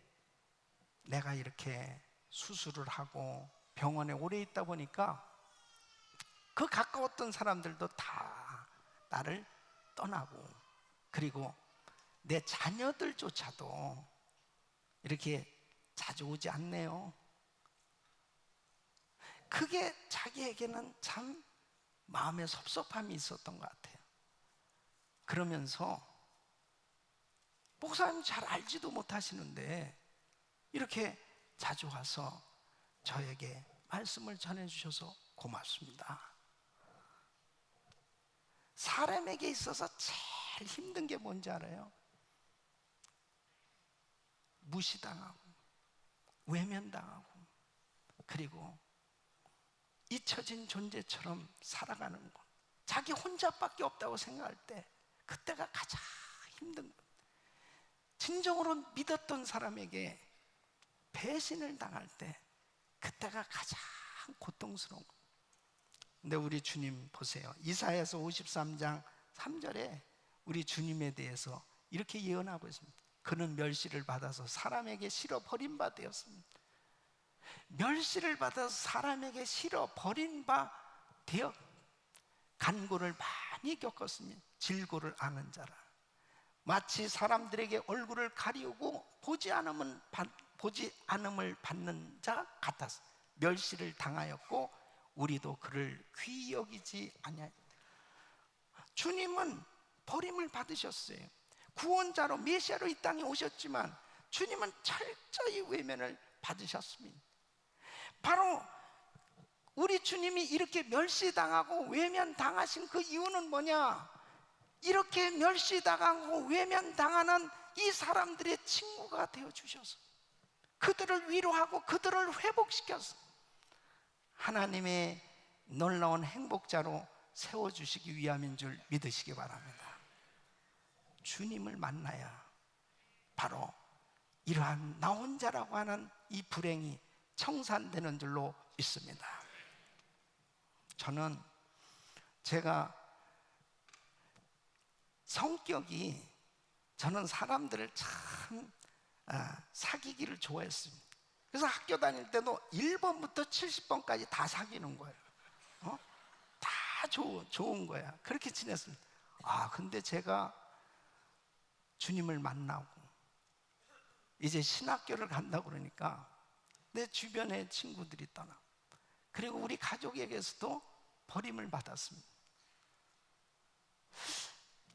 내가 이렇게 수술을 하고 병원에 오래 있다 보니까 그 가까웠던 사람들도 다 나를 떠나고, 그리고 내 자녀들조차도 이렇게 자주 오지 않네요. 그게 자기에게는 참 마음에 섭섭함이 있었던 것 같아요. 그러면서 목사님 잘 알지도 못하시는데 이렇게 자주 와서 저에게 말씀을 전해주셔서 고맙습니다. 사람에게 있어서 제일 힘든 게 뭔지 알아요? 무시당하고 외면당하고, 그리고 잊혀진 존재처럼 살아가는 것, 자기 혼자밖에 없다고 생각할 때 그때가 가장 힘든 것. 진정으로 믿었던 사람에게 배신을 당할 때 그때가 가장 고통스러운 것. 근데 우리 주님 보세요. 이사야서 53장 3절에 우리 주님에 대해서 이렇게 예언하고 있습니다. 그는 멸시를 받아서 사람에게 실어 버린 바 되었습니다. 멸시를 받아서 사람에게 실어 버린 바 되어 간고를 많이 겪었으며 질고를 아는 자라. 마치 사람들에게 얼굴을 가리우고 보지 않음을 받는 자 같았어. 멸시를 당하였고 우리도 그를 귀히 여기지 아니하였다. 주님은 버림을 받으셨어요. 구원자로 메시아로 이 땅에 오셨지만 주님은 철저히 외면을 받으셨습니다. 바로 우리 주님이 이렇게 멸시당하고 외면당하신 그 이유는 뭐냐? 이렇게 멸시당하고 외면당하는 이 사람들의 친구가 되어주셔서 그들을 위로하고 그들을 회복시켜서 하나님의 놀라운 행복자로 세워주시기 위함인 줄 믿으시기 바랍니다. 주님을 만나야 바로 이러한 나 혼자라고 하는 이 불행이 청산되는 줄로 믿습니다. 제가 성격이, 저는 사람들을 참 사귀기를 좋아했습니다. 그래서 학교 다닐 때도 1번부터 70번까지 다 사귀는 거예요. 다 좋은 거야. 그렇게 지냈습니다. 근데 제가 주님을 만나고 이제 신학교를 간다고 그러니까 내 주변의 친구들이 떠나, 그리고 우리 가족에게서도 버림을 받았습니다.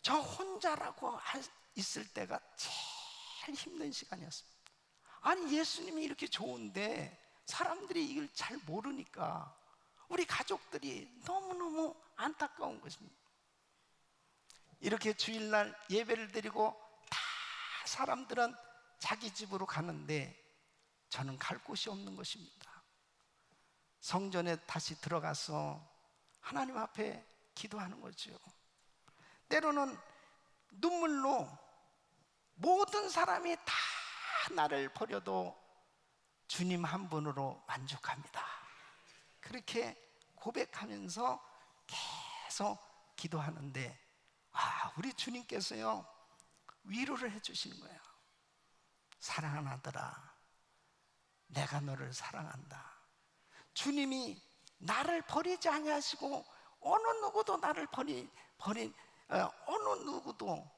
저 혼자라고 있을 때가 제일 힘든 시간이었습니다. 아니, 예수님이 이렇게 좋은데 사람들이 이걸 잘 모르니까 우리 가족들이 너무너무 안타까운 것입니다. 이렇게 주일날 예배를 드리고 다 사람들은 자기 집으로 가는데 저는 갈 곳이 없는 것입니다. 성전에 다시 들어가서 하나님 앞에 기도하는 거죠. 때로는 눈물로 모든 사람이 다 나를 버려도 주님 한 분으로 만족합니다. 그렇게 고백하면서 계속 기도하는데 우리 주님께서요 위로를 해주시는 거예요. 사랑하는 아들아, 내가 너를 사랑한다. 주님이 나를 버리지 아니하시고 어느 누구도 나를 어느 누구도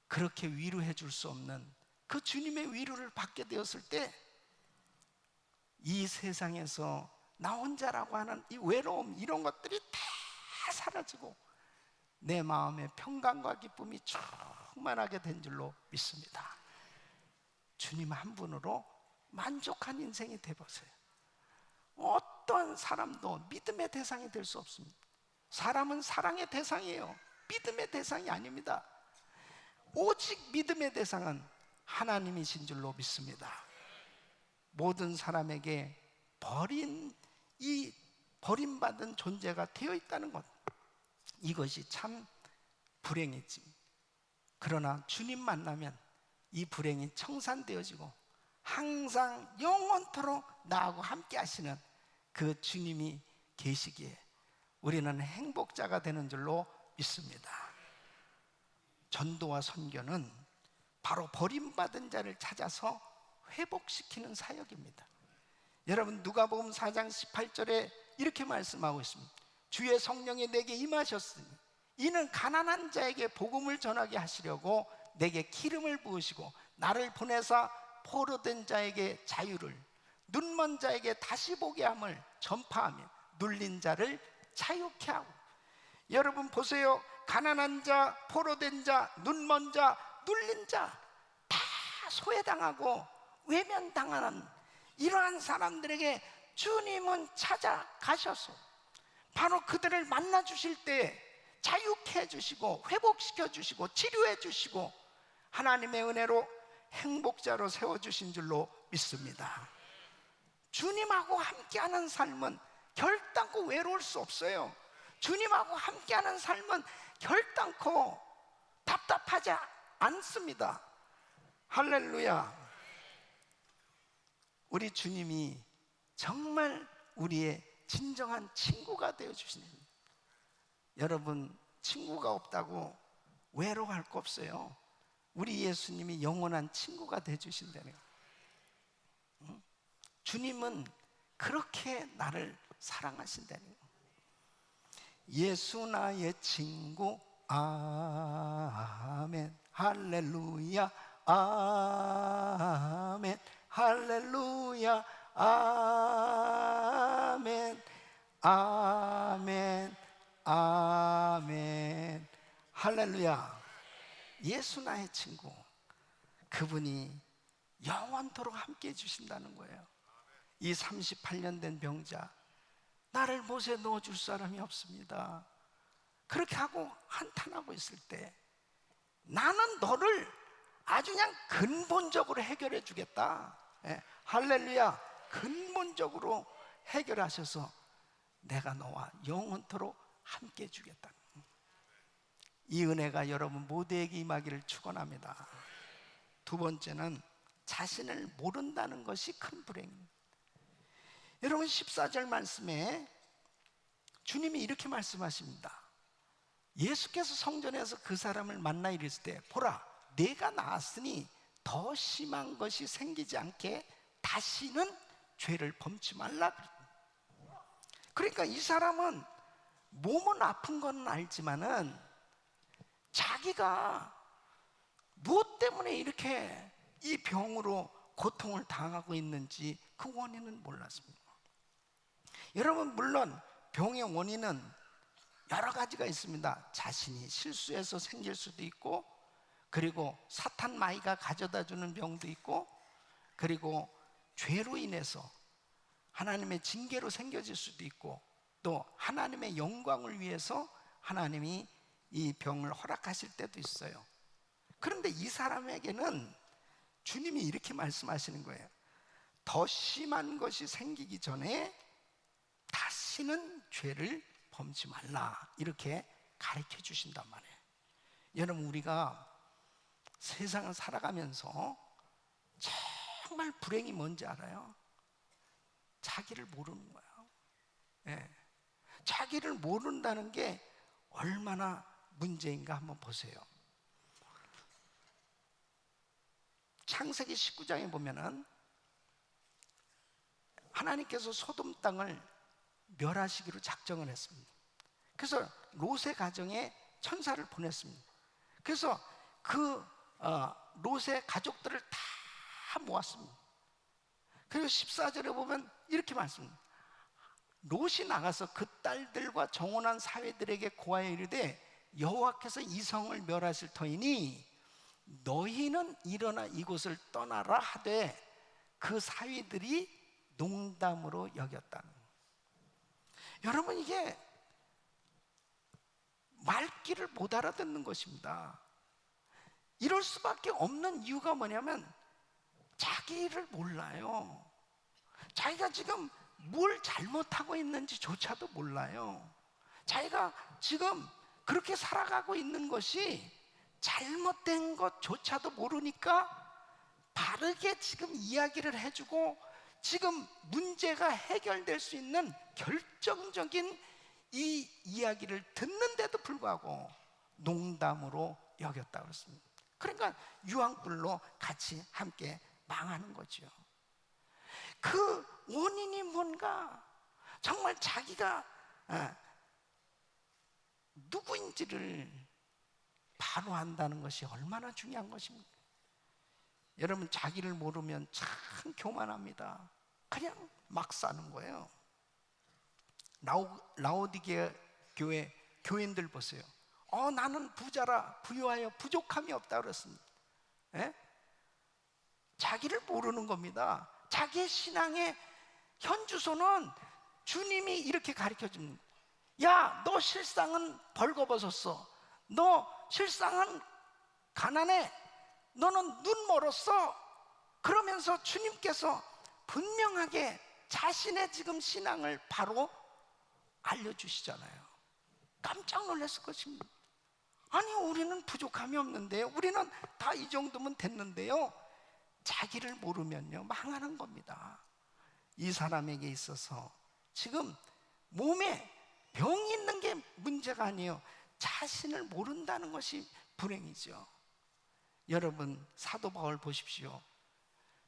그렇게 위로해 줄 수 없는 그 주님의 위로를 받게 되었을 때 이 세상에서 나 혼자라고 하는 이 외로움, 이런 것들이 다 사라지고 내 마음에 평강과 기쁨이 충만하게 된 줄로 믿습니다. 주님 한 분으로 만족한 인생이 되어보세요. 어떤 사람도 믿음의 대상이 될 수 없습니다. 사람은 사랑의 대상이에요. 믿음의 대상이 아닙니다. 오직 믿음의 대상은 하나님이신 줄로 믿습니다. 모든 사람에게 버림받은 존재가 되어 있다는 것, 이것이 참 불행이지. 그러나 주님 만나면 이 불행이 청산되어지고 항상 영원토록 나하고 함께 하시는 그 주님이 계시기에 우리는 행복자가 되는 줄로 믿습니다. 전도와 선교는 바로 버림받은 자를 찾아서 회복시키는 사역입니다. 여러분, 누가복음 4장 18절에 이렇게 말씀하고 있습니다. 주의 성령이 내게 임하셨으니 이는 가난한 자에게 복음을 전하게 하시려고 내게 기름을 부으시고 나를 보내사 포로된 자에게 자유를, 눈먼 자에게 다시 보게 함을 전파하며 눌린 자를 자유케 하고. 여러분 보세요. 가난한 자, 포로된 자, 눈먼 자, 눌린 자, 다 소외당하고 외면당하는 이러한 사람들에게 주님은 찾아가셔서 바로 그들을 만나 주실 때 자유케 해주시고 회복시켜 주시고 치료해 주시고 하나님의 은혜로 행복자로 세워주신 줄로 믿습니다. 주님하고 함께하는 삶은 결단코 외로울 수 없어요. 주님하고 함께하는 삶은 결단코 답답하지 않습니다. 할렐루야. 우리 주님이 정말 우리의 진정한 친구가 되어주시는, 여러분 친구가 없다고 외로워할 거 없어요. 우리 예수님이 영원한 친구가 되어주신다는 거예요. 주님은 그렇게 나를 사랑하신다는 거예요. 예수 나의 친구, 아멘, 할렐루야, 아멘, 할렐루야, 아멘, 아멘, 아멘, 할렐루야. 예수 나의 친구, 그분이 영원토록 함께 해주신다는 거예요. 이 38년 된 병자, 나를 못에 넣어줄 사람이 없습니다. 그렇게 하고 한탄하고 있을 때 나는 너를 아주 그냥 근본적으로 해결해 주겠다. 할렐루야. 근본적으로 해결하셔서 내가 너와 영원토록 함께 해주겠다. 이 은혜가 여러분 모두에게 임하기를 축원합니다. 두 번째는 자신을 모른다는 것이 큰 불행입니다. 여러분 14절 말씀에 주님이 이렇게 말씀하십니다. 예수께서 성전에서 그 사람을 만나 이르실 때 보라, 내가 나았으니 더 심한 것이 생기지 않게 다시는 죄를 범치 말라. 그러니까 이 사람은 몸은 아픈 건 알지만은 자기가 무엇 때문에 이렇게 이 병으로 고통을 당하고 있는지 그 원인은 몰랐습니다. 여러분 물론 병의 원인은 여러 가지가 있습니다. 자신이 실수해서 생길 수도 있고, 그리고 사탄 마귀가 가져다 주는 병도 있고, 그리고 죄로 인해서 하나님의 징계로 생겨질 수도 있고, 또 하나님의 영광을 위해서 하나님이 이 병을 허락하실 때도 있어요. 그런데 이 사람에게는 주님이 이렇게 말씀하시는 거예요. 더 심한 것이 생기기 전에 다시는 죄를 범치 말라, 이렇게 가르쳐 주신단 말이에요. 여러분 우리가 세상을 살아가면서 정말 불행이 뭔지 알아요? 자기를 모르는 거예요. 자기를 모른다는 게 얼마나 문제인가 한번 보세요. 창세기 19장에 보면은 하나님께서 소돔 땅을 멸하시기로 작정을 했습니다. 그래서 롯의 가정에 천사를 보냈습니다. 그래서 그 롯의 가족들을 다 모았습니다. 그리고 14절에 보면 이렇게 말씀합니다. 롯이 나가서 그 딸들과 정혼한 사회들에게 고하여 이르되 여호와께서 이 성을 멸하실 터이니 너희는 일어나 이곳을 떠나라 하되 그 사위들이 농담으로 여겼다는. 여러분 이게 말귀를 못 알아듣는 것입니다. 이럴 수밖에 없는 이유가 뭐냐면 자기를 몰라요. 자기가 지금 뭘 잘못하고 있는지조차도 몰라요. 자기가 지금 그렇게 살아가고 있는 것이 잘못된 것조차도 모르니까 바르게 지금 이야기를 해주고 지금 문제가 해결될 수 있는 결정적인 이 이야기를 듣는데도 불구하고 농담으로 여겼다고 그랬습니다. 그러니까 유황불로 같이 함께 망하는 거죠. 그 원인이 뭔가, 정말 자기가 누구인지를 바로 안다는 것이 얼마나 중요한 것입니까? 여러분, 자기를 모르면 참 교만합니다. 그냥 막 사는 거예요. 라오디게 교회 교인들 보세요. 나는 부자라 부유하여 부족함이 없다 그랬습니다. 예? 자기를 모르는 겁니다. 자기의 신앙의 현주소는 주님이 이렇게 가르쳐 줍니다. 야, 너 실상은 벌거벗었어. 너 실상은 가난해. 너는 눈 멀었어. 그러면서 주님께서 분명하게 자신의 지금 신앙을 바로 알려주시잖아요. 깜짝 놀랐을 것입니다. 아니, 우리는 부족함이 없는데요, 우리는 다 이 정도면 됐는데요. 자기를 모르면요 망하는 겁니다. 이 사람에게 있어서 지금 몸에 병이 있는 게 문제가 아니에요. 자신을 모른다는 것이 불행이죠. 여러분, 사도 바울 보십시오.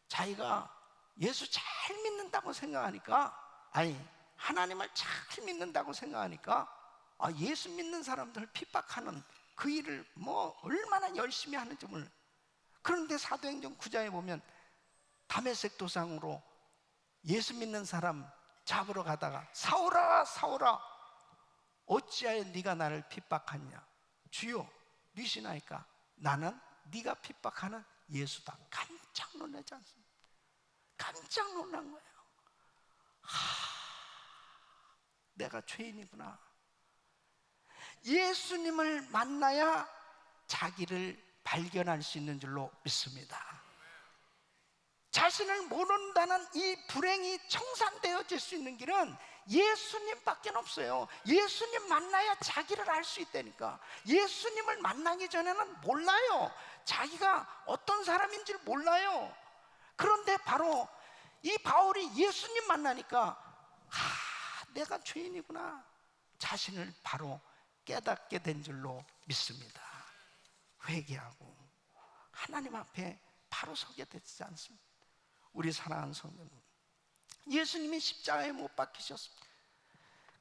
자기가 예수 잘 믿는다고 생각하니까, 아니 하나님을 잘 믿는다고 생각하니까 예수 믿는 사람들을 핍박하는 그 일을 얼마나 열심히 하는지 몰라요. 그런데 사도행전 9장에 보면 다메섹 도상으로 예수 믿는 사람 잡으러 가다가 사울아 사울아 어찌하여 네가 나를 핍박하냐. 주여 니시나이까 나는 네가 핍박하는 예수다. 깜짝 놀라지 않습니까? 깜짝 놀란 거예요. 내가 죄인이구나. 예수님을 만나야 자기를 발견할 수 있는 줄로 믿습니다. 자신을 모른다는 이 불행이 청산되어질 수 있는 길은 예수님밖에 없어요. 예수님 만나야 자기를 알 수 있다니까. 예수님을 만나기 전에는 몰라요. 자기가 어떤 사람인지를 몰라요. 그런데 바로 이 바울이 예수님 만나니까 내가 죄인이구나. 자신을 바로 깨닫게 된 줄로 믿습니다. 회개하고 하나님 앞에 바로 서게 되지 않습니다. 우리 사랑하는 성도님, 예수님이 십자가에 못 박히셨습니다.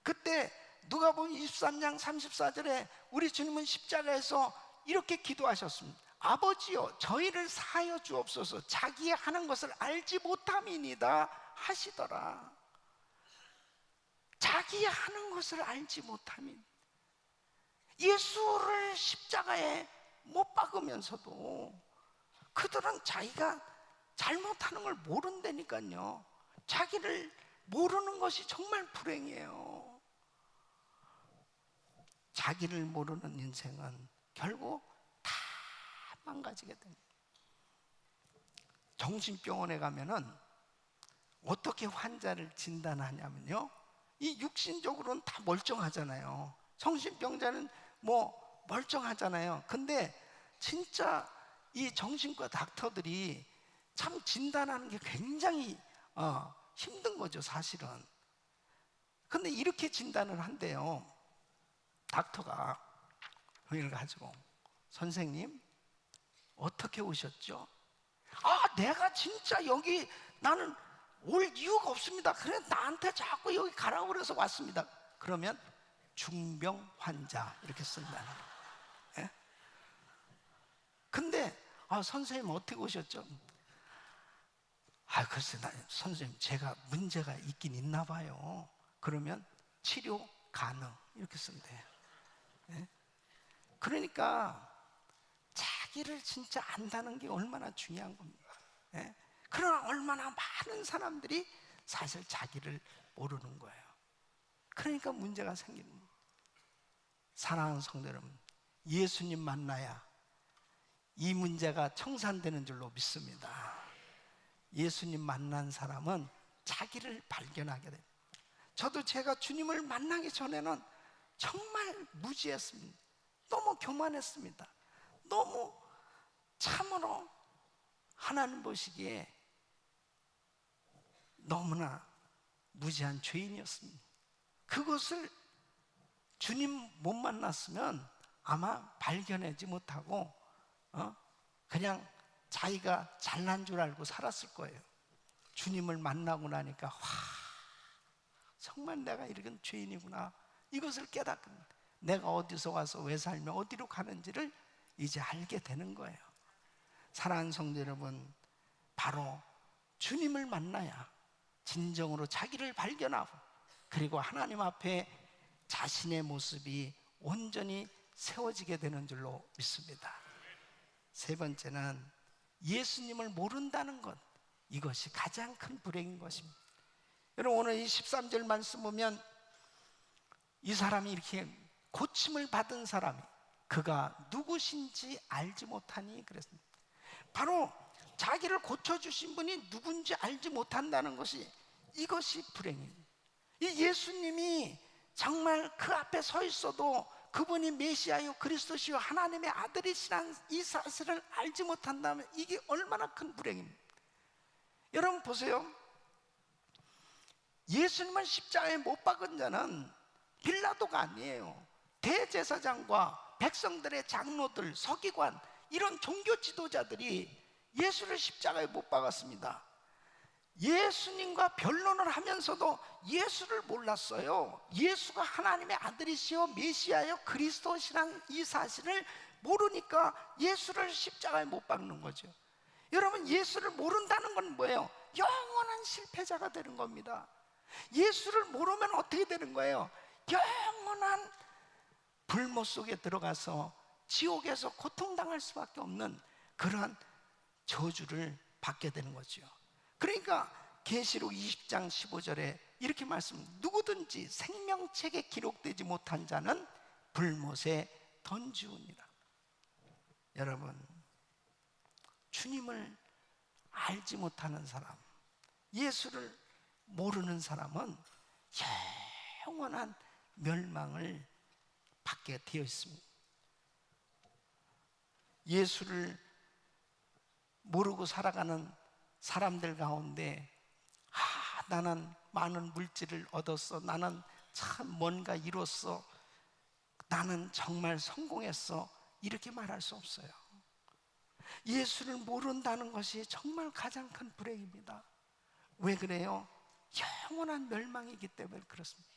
그때 누가복음 23장 34절에 우리 주님은 십자가에서 이렇게 기도하셨습니다. 아버지여, 저희를 사하여 주옵소서. 자기의 하는 것을 알지 못함이니이다 하시더라. 자기의 하는 것을 알지 못함이. 예수를 십자가에 못 박으면서도 그들은 자기가 잘못하는 걸 모른다니까요. 자기를 모르는 것이 정말 불행해요. 자기를 모르는 인생은 결국 다 망가지게 됩니다. 정신병원에 가면은 어떻게 환자를 진단하냐면요, 이 육신적으로는 다 멀쩡하잖아요. 정신병자는 멀쩡하잖아요. 근데 진짜 이 정신과 닥터들이 참 진단하는 게 굉장히 힘든 거죠, 사실은. 근데 이렇게 진단을 한대요. 닥터가 병인을 가지고, 선생님 어떻게 오셨죠? 내가 진짜 여기 나는 올 이유가 없습니다. 그래 나한테 자꾸 여기 가라고 그래서 왔습니다. 그러면 중병 환자 이렇게 쓴다는 거예요. 근데 선생님 어떻게 오셨죠? 글쎄, 선생님 제가 문제가 있긴 있나 봐요. 그러면 치료 가능 이렇게 쓴대요. 그러니까 자기를 진짜 안다는 게 얼마나 중요한 겁니다. 그러나 얼마나 많은 사람들이 사실 자기를 모르는 거예요. 그러니까 문제가 생기는 거예요. 사랑하는 성도 여러분, 예수님 만나야 이 문제가 청산되는 줄로 믿습니다. 예수님 만난 사람은 자기를 발견하게 됩니다. 저도 제가 주님을 만나기 전에는 정말 무지했습니다. 너무 교만했습니다. 너무 참으로 하나님 보시기에 너무나 무지한 죄인이었습니다. 그것을 주님 못 만났으면 아마 발견하지 못하고 그냥 자기가 잘난 줄 알고 살았을 거예요. 주님을 만나고 나니까 와, 정말 내가 이런 죄인이구나, 이것을 깨닫고 내가 어디서 와서 왜 살며 어디로 가는지를 이제 알게 되는 거예요. 사랑하는 성도 여러분, 바로 주님을 만나야 진정으로 자기를 발견하고 그리고 하나님 앞에 자신의 모습이 온전히 세워지게 되는 줄로 믿습니다. 세 번째는 예수님을 모른다는 것, 이것이 가장 큰 불행인 것입니다. 여러분, 오늘 이 13절 말씀 보면 이 사람이 이렇게 고침을 받은 사람이 그가 누구신지 알지 못하니 그랬습니다. 바로 자기를 고쳐주신 분이 누군지 알지 못한다는 것이, 이것이 불행입니다. 이 예수님이 정말 그 앞에 서 있어도 그분이 메시아요 그리스도시요 하나님의 아들이시라는 이 사실을 알지 못한다면 이게 얼마나 큰 불행입니다. 여러분 보세요. 예수님을 십자가에 못 박은 자는 빌라도가 아니에요. 대제사장과 백성들의 장로들, 서기관, 이런 종교 지도자들이 예수를 십자가에 못 박았습니다. 예수님과 변론을 하면서도 예수를 몰랐어요. 예수가 하나님의 아들이시요 메시아요 그리스도시란 이 사실을 모르니까 예수를 십자가에 못 박는 거죠. 여러분, 예수를 모른다는 건 뭐예요? 영원한 실패자가 되는 겁니다. 예수를 모르면 어떻게 되는 거예요? 영원한 불못 속에 들어가서 지옥에서 고통당할 수밖에 없는 그러한 저주를 받게 되는 거죠. 그러니까 계시록 20장 15절에 이렇게 말씀합니다. 누구든지 생명책에 기록되지 못한 자는 불못에 던지우니라. 여러분, 주님을 알지 못하는 사람, 예수를 모르는 사람은 영원한 멸망을 받게 되어 있습니다. 예수를 모르고 살아가는 사람들 가운데 나는 많은 물질을 얻었어, 나는 참 뭔가 이뤘어, 나는 정말 성공했어, 이렇게 말할 수 없어요. 예수를 모른다는 것이 정말 가장 큰 불행입니다. 왜 그래요? 영원한 멸망이기 때문에 그렇습니다.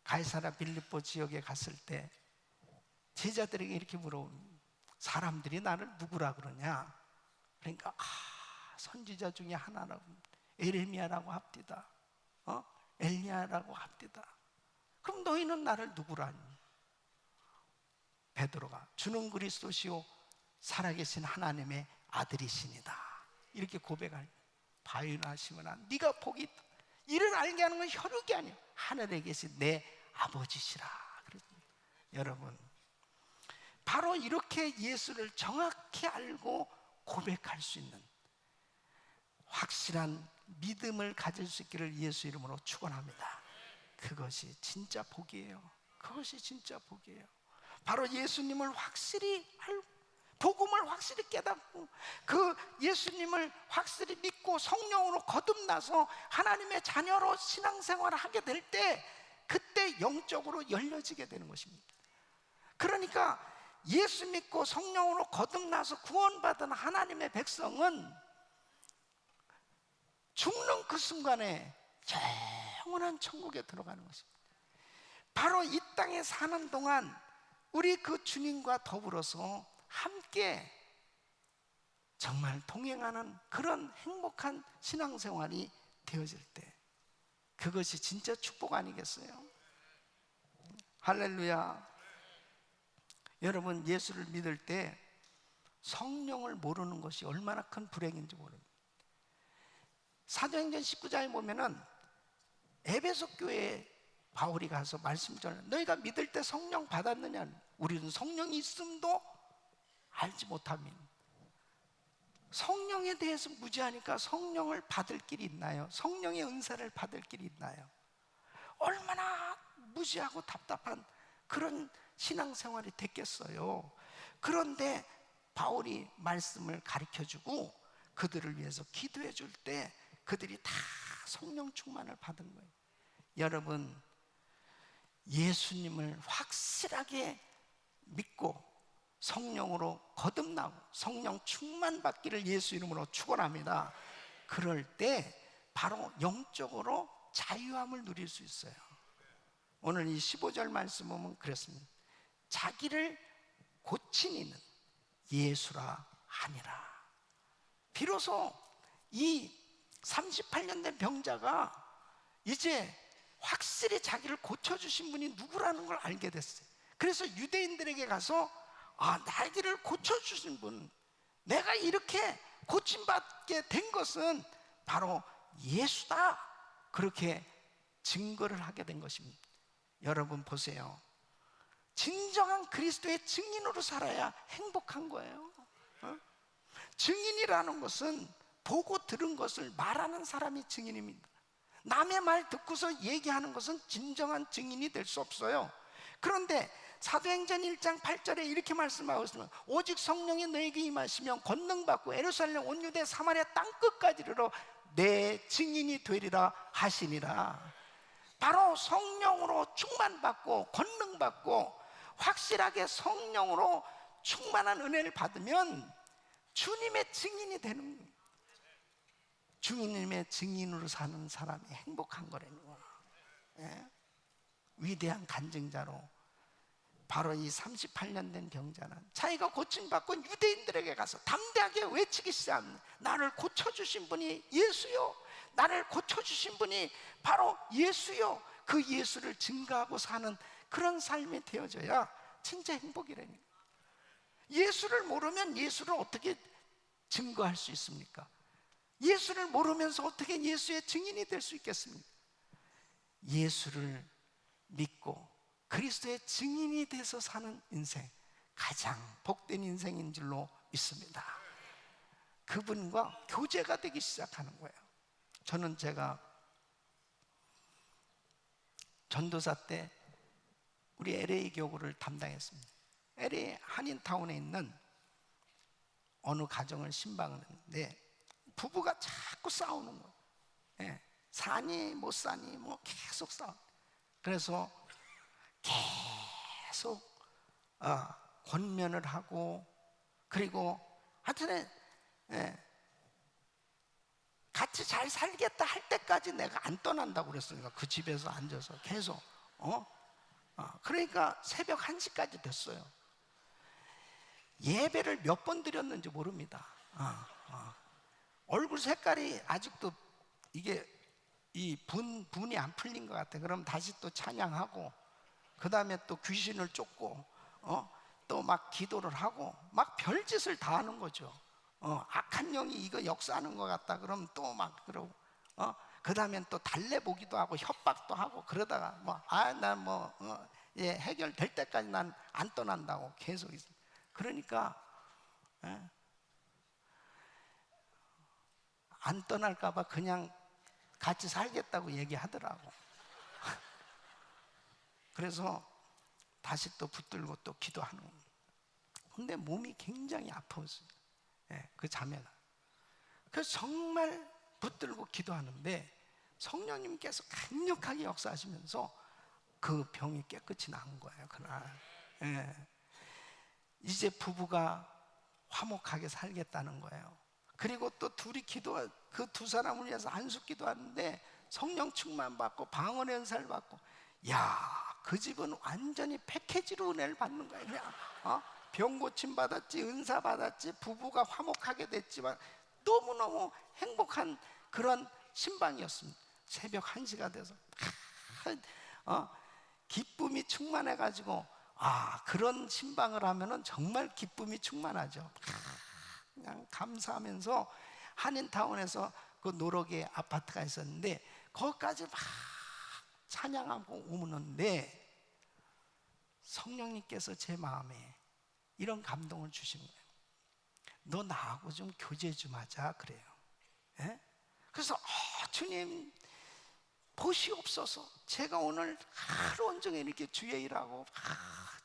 가이사랴 빌립보 지역에 갔을 때 제자들에게 이렇게 물어봅니다. 사람들이 나를 누구라 그러냐? 그러니까 선지자 중에 하나라고, 에레미야라고 합디다, 엘리야라고 합디다. 그럼 너희는 나를 누구라니? 베드로가 주는 그리스도시요 살아계신 하나님의 아들이시니다, 이렇게 고백할. 바위나 시므나 네가 복이 있다. 이를 알게 하는 건 혈육이 아니야, 하늘에 계신 내 아버지시라. 여러분, 바로 이렇게 예수를 정확히 알고 고백할 수 있는 확실한 믿음을 가질 수 있기를 예수 이름으로 축원합니다. 그것이 진짜 복이에요. 그것이 진짜 복이에요. 바로 예수님을 확실히 알고 복음을 확실히 깨닫고 그 예수님을 확실히 믿고 성령으로 거듭나서 하나님의 자녀로 신앙생활을 하게 될 때 그때 영적으로 열려지게 되는 것입니다. 그러니까 예수 믿고 성령으로 거듭나서 구원받은 하나님의 백성은 죽는 그 순간에 영원한 천국에 들어가는 것입니다. 바로 이 땅에 사는 동안 우리 그 주님과 더불어서 함께 정말 동행하는 그런 행복한 신앙생활이 되어질 때 그것이 진짜 축복 아니겠어요? 할렐루야. 여러분, 예수를 믿을 때 성령을 모르는 것이 얼마나 큰 불행인지 모릅니다. 사도행전 19장에 보면은 에베소 교회에 바울이 가서 말씀 전해. 너희가 믿을 때 성령 받았느냐? 우리는 성령이 있음도 알지 못함인. 성령에 대해서 무지하니까 성령을 받을 길이 있나요? 성령의 은사를 받을 길이 있나요? 얼마나 무지하고 답답한 그런 신앙생활이 됐겠어요. 그런데 바울이 말씀을 가르쳐주고 그들을 위해서 기도해 줄 때 그들이 다 성령 충만을 받은 거예요. 여러분, 예수님을 확실하게 믿고 성령으로 거듭나고 성령 충만 받기를 예수 이름으로 축원합니다. 그럴 때 바로 영적으로 자유함을 누릴 수 있어요. 오늘 이 15절 말씀 보면 그렇습니다. 자기를 고친 이는 예수라 하니라. 비로소 이 38년 된 병자가 이제 확실히 자기를 고쳐주신 분이 누구라는 걸 알게 됐어요. 그래서 유대인들에게 가서 나를 고쳐주신 분, 내가 이렇게 고침받게 된 것은 바로 예수다, 그렇게 증거를 하게 된 것입니다. 여러분 보세요. 진정한 그리스도의 증인으로 살아야 행복한 거예요. 증인이라는 것은 보고 들은 것을 말하는 사람이 증인입니다. 남의 말 듣고서 얘기하는 것은 진정한 증인이 될 수 없어요. 그런데 사도행전 1장 8절에 이렇게 말씀하고 있습니다. 오직 성령이 너에게 임하시면 권능받고 예루살렘 온 유대 사마리아 땅끝까지 이르러 내 증인이 되리라 하시니라. 바로 성령으로 충만받고 권능받고 확실하게 성령으로 충만한 은혜를 받으면 주님의 증인이 되는 거예요. 주님의 증인으로 사는 사람이 행복한 거라는 거야. 예? 위대한 간증자로 바로 이 38년 된 병자는 자기가 고침받고 유대인들에게 가서 담대하게 외치기 시작합니다. 나를 고쳐주신 분이 예수요, 나를 고쳐주신 분이 바로 예수요. 그 예수를 증거하고 사는 그런 삶이 되어져야 진짜 행복이라는 거예요. 예수를 모르면 예수를 어떻게 증거할 수 있습니까? 예수를 모르면서 어떻게 예수의 증인이 될 수 있겠습니까? 예수를 믿고 그리스도의 증인이 돼서 사는 인생, 가장 복된 인생인 줄로 믿습니다. 그분과 교제가 되기 시작하는 거예요. 저는 제가 전도사 때 우리 LA 교구를 담당했습니다. LA 한인타운에 있는 어느 가정을 신방을 했는데 부부가 자꾸 싸우는 거예요. 예, 사니 못 사니 뭐 계속 싸워. 그래서 계속 권면을 하고, 그리고 하여튼 같이 잘 살겠다 할 때까지 내가 안 떠난다고 그랬으니까 그 집에서 앉아서 계속 그러니까 새벽 1시까지 됐어요. 예배를 몇 번 드렸는지 모릅니다. 얼굴 색깔이 아직도 이게 이 분이 안 풀린 것 같아. 그럼 다시 또 찬양하고, 그 다음에 또 귀신을 쫓고, 또 막 기도를 하고, 막 별짓을 다 하는 거죠. 악한 영이 이거 역사하는 것 같다. 그럼 또 막 그러고, 그 다음엔 또 달래보기도 하고 협박도 하고, 그러다가 해결될 때까지 난 안 떠난다고 계속 있어요. 그러니까 안 떠날까봐 그냥 같이 살겠다고 얘기하더라고. 그래서 다시 또 붙들고 또 기도하는 거예요. 근데 몸이 굉장히 아팠어요. 그 자매가. 그래서 정말 붙들고 기도하는데 성령님께서 강력하게 역사하시면서 그 병이 깨끗이 나은 거예요, 그날. 이제 부부가 화목하게 살겠다는 거예요. 그리고 또 둘이 그 두 사람을 위해서 안수 기도하는데 성령 충만 받고 방언의 은사를 받고, 그 집은 완전히 패키지로 은혜를 받는 거예요. 그냥 병 고침 받았지, 은사 받았지, 부부가 화목하게 됐지만 너무너무 행복한 그런 신방이었습니다. 새벽 1시가 돼서 기쁨이 충만해가지고, 그런 신방을 하면은 정말 기쁨이 충만하죠. 그냥 감사하면서 한인타운에서 그 노록의 아파트가 있었는데 거기까지 막 찬양하고 오는데 성령님께서 제 마음에 이런 감동을 주신 거예요. 너 나하고 좀 교제 좀 하자 그래요. 예? 그래서 주님 보시옵소서. 제가 오늘 하루 온종일 이렇게 주의 일하고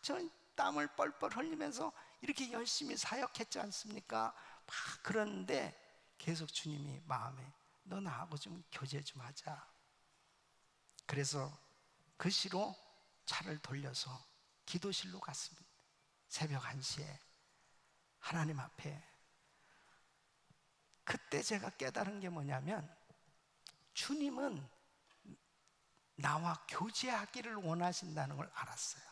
전 땀을 뻘뻘 흘리면서 이렇게 열심히 사역했지 않습니까? 막 그러는데 계속 주님이 마음에 너 나하고 좀 교제 좀 하자. 그래서 그 시로 차를 돌려서 기도실로 갔습니다. 새벽 1시에 하나님 앞에. 그때 제가 깨달은 게 뭐냐면 주님은 나와 교제하기를 원하신다는 걸 알았어요.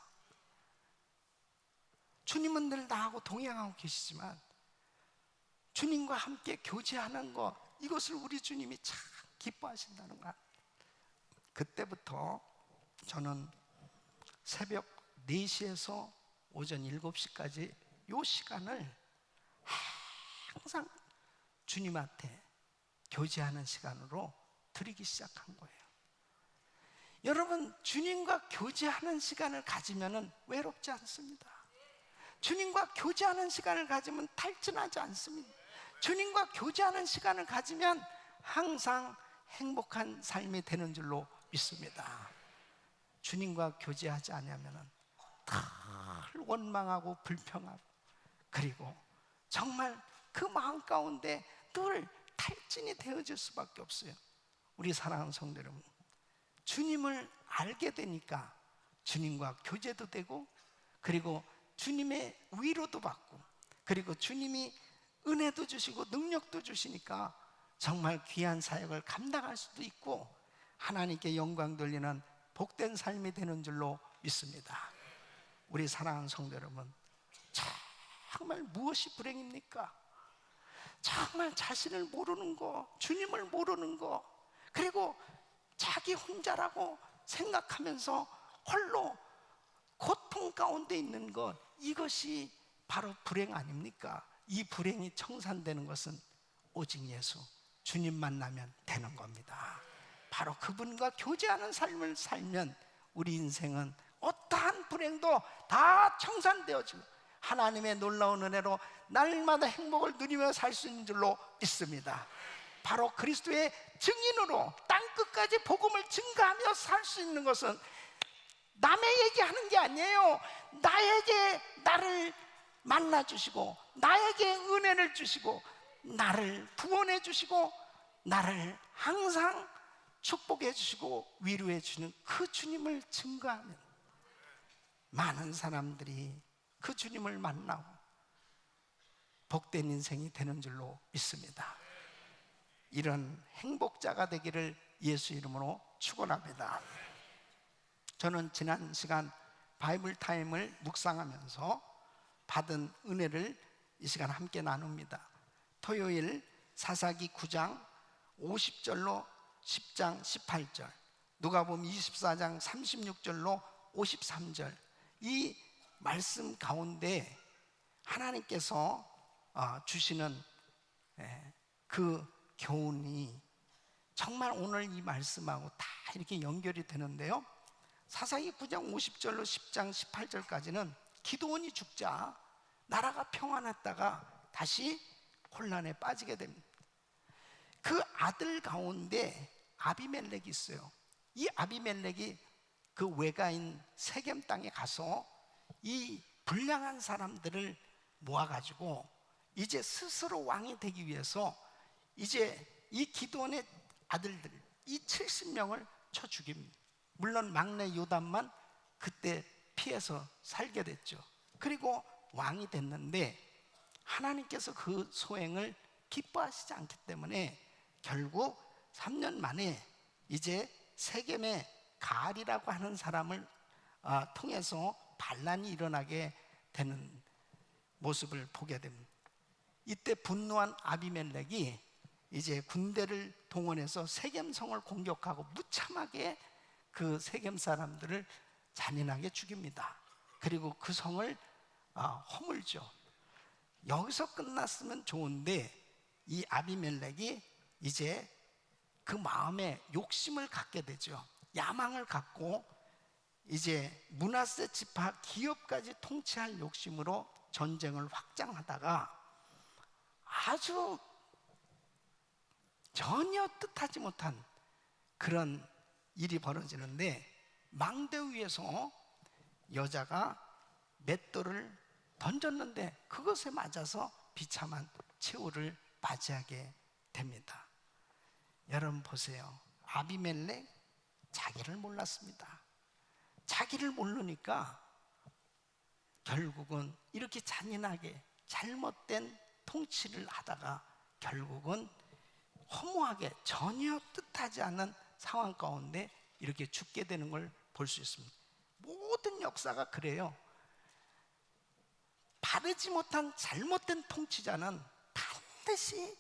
주님은 늘 나하고 동행하고 계시지만 주님과 함께 교제하는 것, 이것을 우리 주님이 참 기뻐하신다는 것. 그때부터 저는 새벽 4시에서 오전 7시까지 이 시간을 항상 주님한테 교제하는 시간으로 드리기 시작한 거예요. 여러분, 주님과 교제하는 시간을 가지면 외롭지 않습니다. 주님과 교제하는 시간을 가지면 탈진하지 않습니다. 주님과 교제하는 시간을 가지면 항상 행복한 삶이 되는 줄로 믿습니다. 주님과 교제하지 않으면 늘 원망하고 불평하고, 그리고 정말 그 마음 가운데 늘 탈진이 되어질 수밖에 없어요. 우리 사랑하는 성도 여러분, 주님을 알게 되니까 주님과 교제도 되고, 그리고 주님의 위로도 받고, 그리고 주님이 은혜도 주시고 능력도 주시니까 정말 귀한 사역을 감당할 수도 있고 하나님께 영광 돌리는 복된 삶이 되는 줄로 믿습니다. 우리 사랑하는 성도 여러분, 정말 무엇이 불행입니까? 정말 자신을 모르는 거, 주님을 모르는 거, 그리고 자기 혼자라고 생각하면서 홀로 고통 가운데 있는 것, 이것이 바로 불행 아닙니까? 이 불행이 청산되는 것은 오직 예수, 주님 만나면 되는 겁니다. 바로 그분과 교제하는 삶을 살면 우리 인생은 어떠한 불행도 다 청산되어지고 하나님의 놀라운 은혜로 날마다 행복을 누리며 살 수 있는 줄로 믿습니다. 바로 그리스도의 증인으로 땅끝까지 복음을 증거하며 살 수 있는 것은 남의 얘기하는 게 아니에요. 나에게 나를 만나주시고, 나에게 은혜를 주시고, 나를 구원해 주시고, 나를 항상 축복해 주시고 위로해 주는 그 주님을 증거하면 많은 사람들이 그 주님을 만나고 복된 인생이 되는 줄로 믿습니다. 이런 행복자가 되기를 예수 이름으로 축원합니다. 저는 지난 시간 바이블 타임을 묵상하면서 받은 은혜를 이 시간 함께 나눕니다. 토요일 사사기 9장 50절로 10장 18절, 누가복음 24장 36절로 53절, 이 말씀 가운데 하나님께서 주시는 그 교훈이 정말 오늘 이 말씀하고 다 이렇게 연결이 되는데요. 사사기 9장 50절로 10장 18절까지는 기드온이 죽자 나라가 평안했다가 다시 혼란에 빠지게 됩니다. 그 아들 가운데 아비멜렉이 있어요. 이 아비멜렉이 그 외가인 세겜 땅에 가서 이 불량한 사람들을 모아가지고 이제 스스로 왕이 되기 위해서 이제 이 기드온의 아들들 이 70명을 쳐 죽입니다. 물론 막내 요담만 그때 피해서 살게 됐죠. 그리고 왕이 됐는데 하나님께서 그 소행을 기뻐하시지 않기 때문에 결국 3년 만에 이제 세겜의 가알이라고 하는 사람을 통해서 반란이 일어나게 되는 모습을 보게 됩니다. 이때 분노한 아비멜렉이 이제 군대를 동원해서 세겜성을 공격하고 무참하게 그 세겜 사람들을 잔인하게 죽입니다. 그리고 그 성을 허물죠. 여기서 끝났으면 좋은데 이 아비멜렉이 이제 그 마음에 욕심을 갖게 되죠. 야망을 갖고 이제 므낫세 지파 기업까지 통치할 욕심으로 전쟁을 확장하다가 아주 전혀 뜻하지 못한 그런 일이 벌어지는데, 망대 위에서 여자가 맷돌을 던졌는데 그것에 맞아서 비참한 최후를 맞이하게 됩니다. 여러분 보세요. 아비멜렉 자기를 몰랐습니다. 자기를 모르니까 결국은 이렇게 잔인하게 잘못된 통치를 하다가 결국은 허무하게 전혀 뜻하지 않은 상황 가운데 이렇게 죽게 되는 걸 볼 수 있습니다. 모든 역사가 그래요. 바르지 못한 잘못된 통치자는 반드시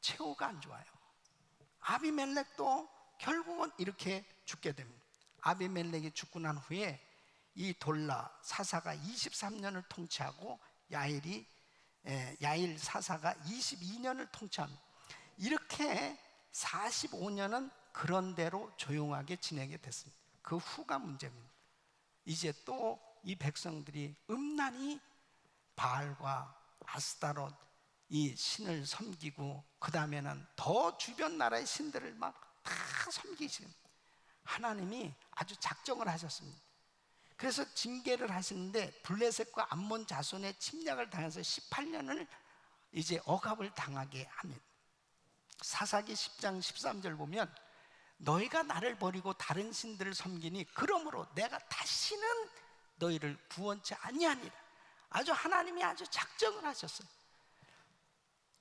최후가 안 좋아요. 아비멜렉도 결국은 이렇게 죽게 됩니다. 아비멜렉이 죽고 난 후에 이 돌라 사사가 23년을 통치하고 야일 사사가 22년을 통치합니다. 이렇게 45년은 그런 대로 조용하게 지내게 됐습니다. 그 후가 문제입니다. 이제 또 이 백성들이 음란히 바알과 아스타롯 이 신을 섬기고, 그 다음에는 더 주변 나라의 신들을 막 다 섬기시는, 하나님이 아주 작정을 하셨습니다. 그래서 징계를 하시는데 블레셋과 암몬 자손의 침략을 당해서 18년을 이제 억압을 당하게 합니다. 사사기 10장 13절 보면 너희가 나를 버리고 다른 신들을 섬기니 그러므로 내가 다시는 너희를 구원치 아니하니라. 아주 하나님이 아주 작정을 하셨어요.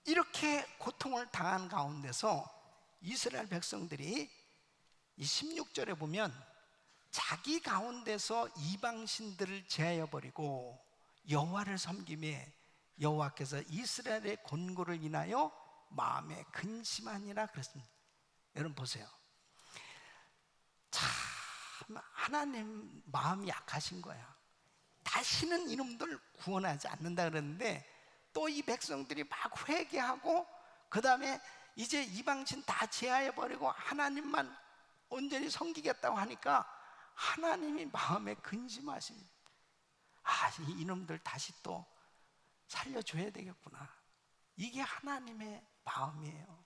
이렇게 고통을 당한 가운데서 이스라엘 백성들이 이 16절에 보면 자기 가운데서 이방 신들을 제하여 버리고 여호와를 섬기매 여호와께서 이스라엘의 곤고를 인하여 마음에 근심하니라 그랬습니다. 여러분 보세요. 참 하나님 마음이 약하신 거야. 다시는 이놈들 구원하지 않는다 그랬는데 또 이 백성들이 막 회개하고 그 다음에 이제 이방신 다 제하해 버리고 하나님만 온전히 섬기겠다고 하니까 하나님이 마음에 근심하십니다. 이놈들 다시 또 살려줘야 되겠구나. 이게 하나님의 마음이에요.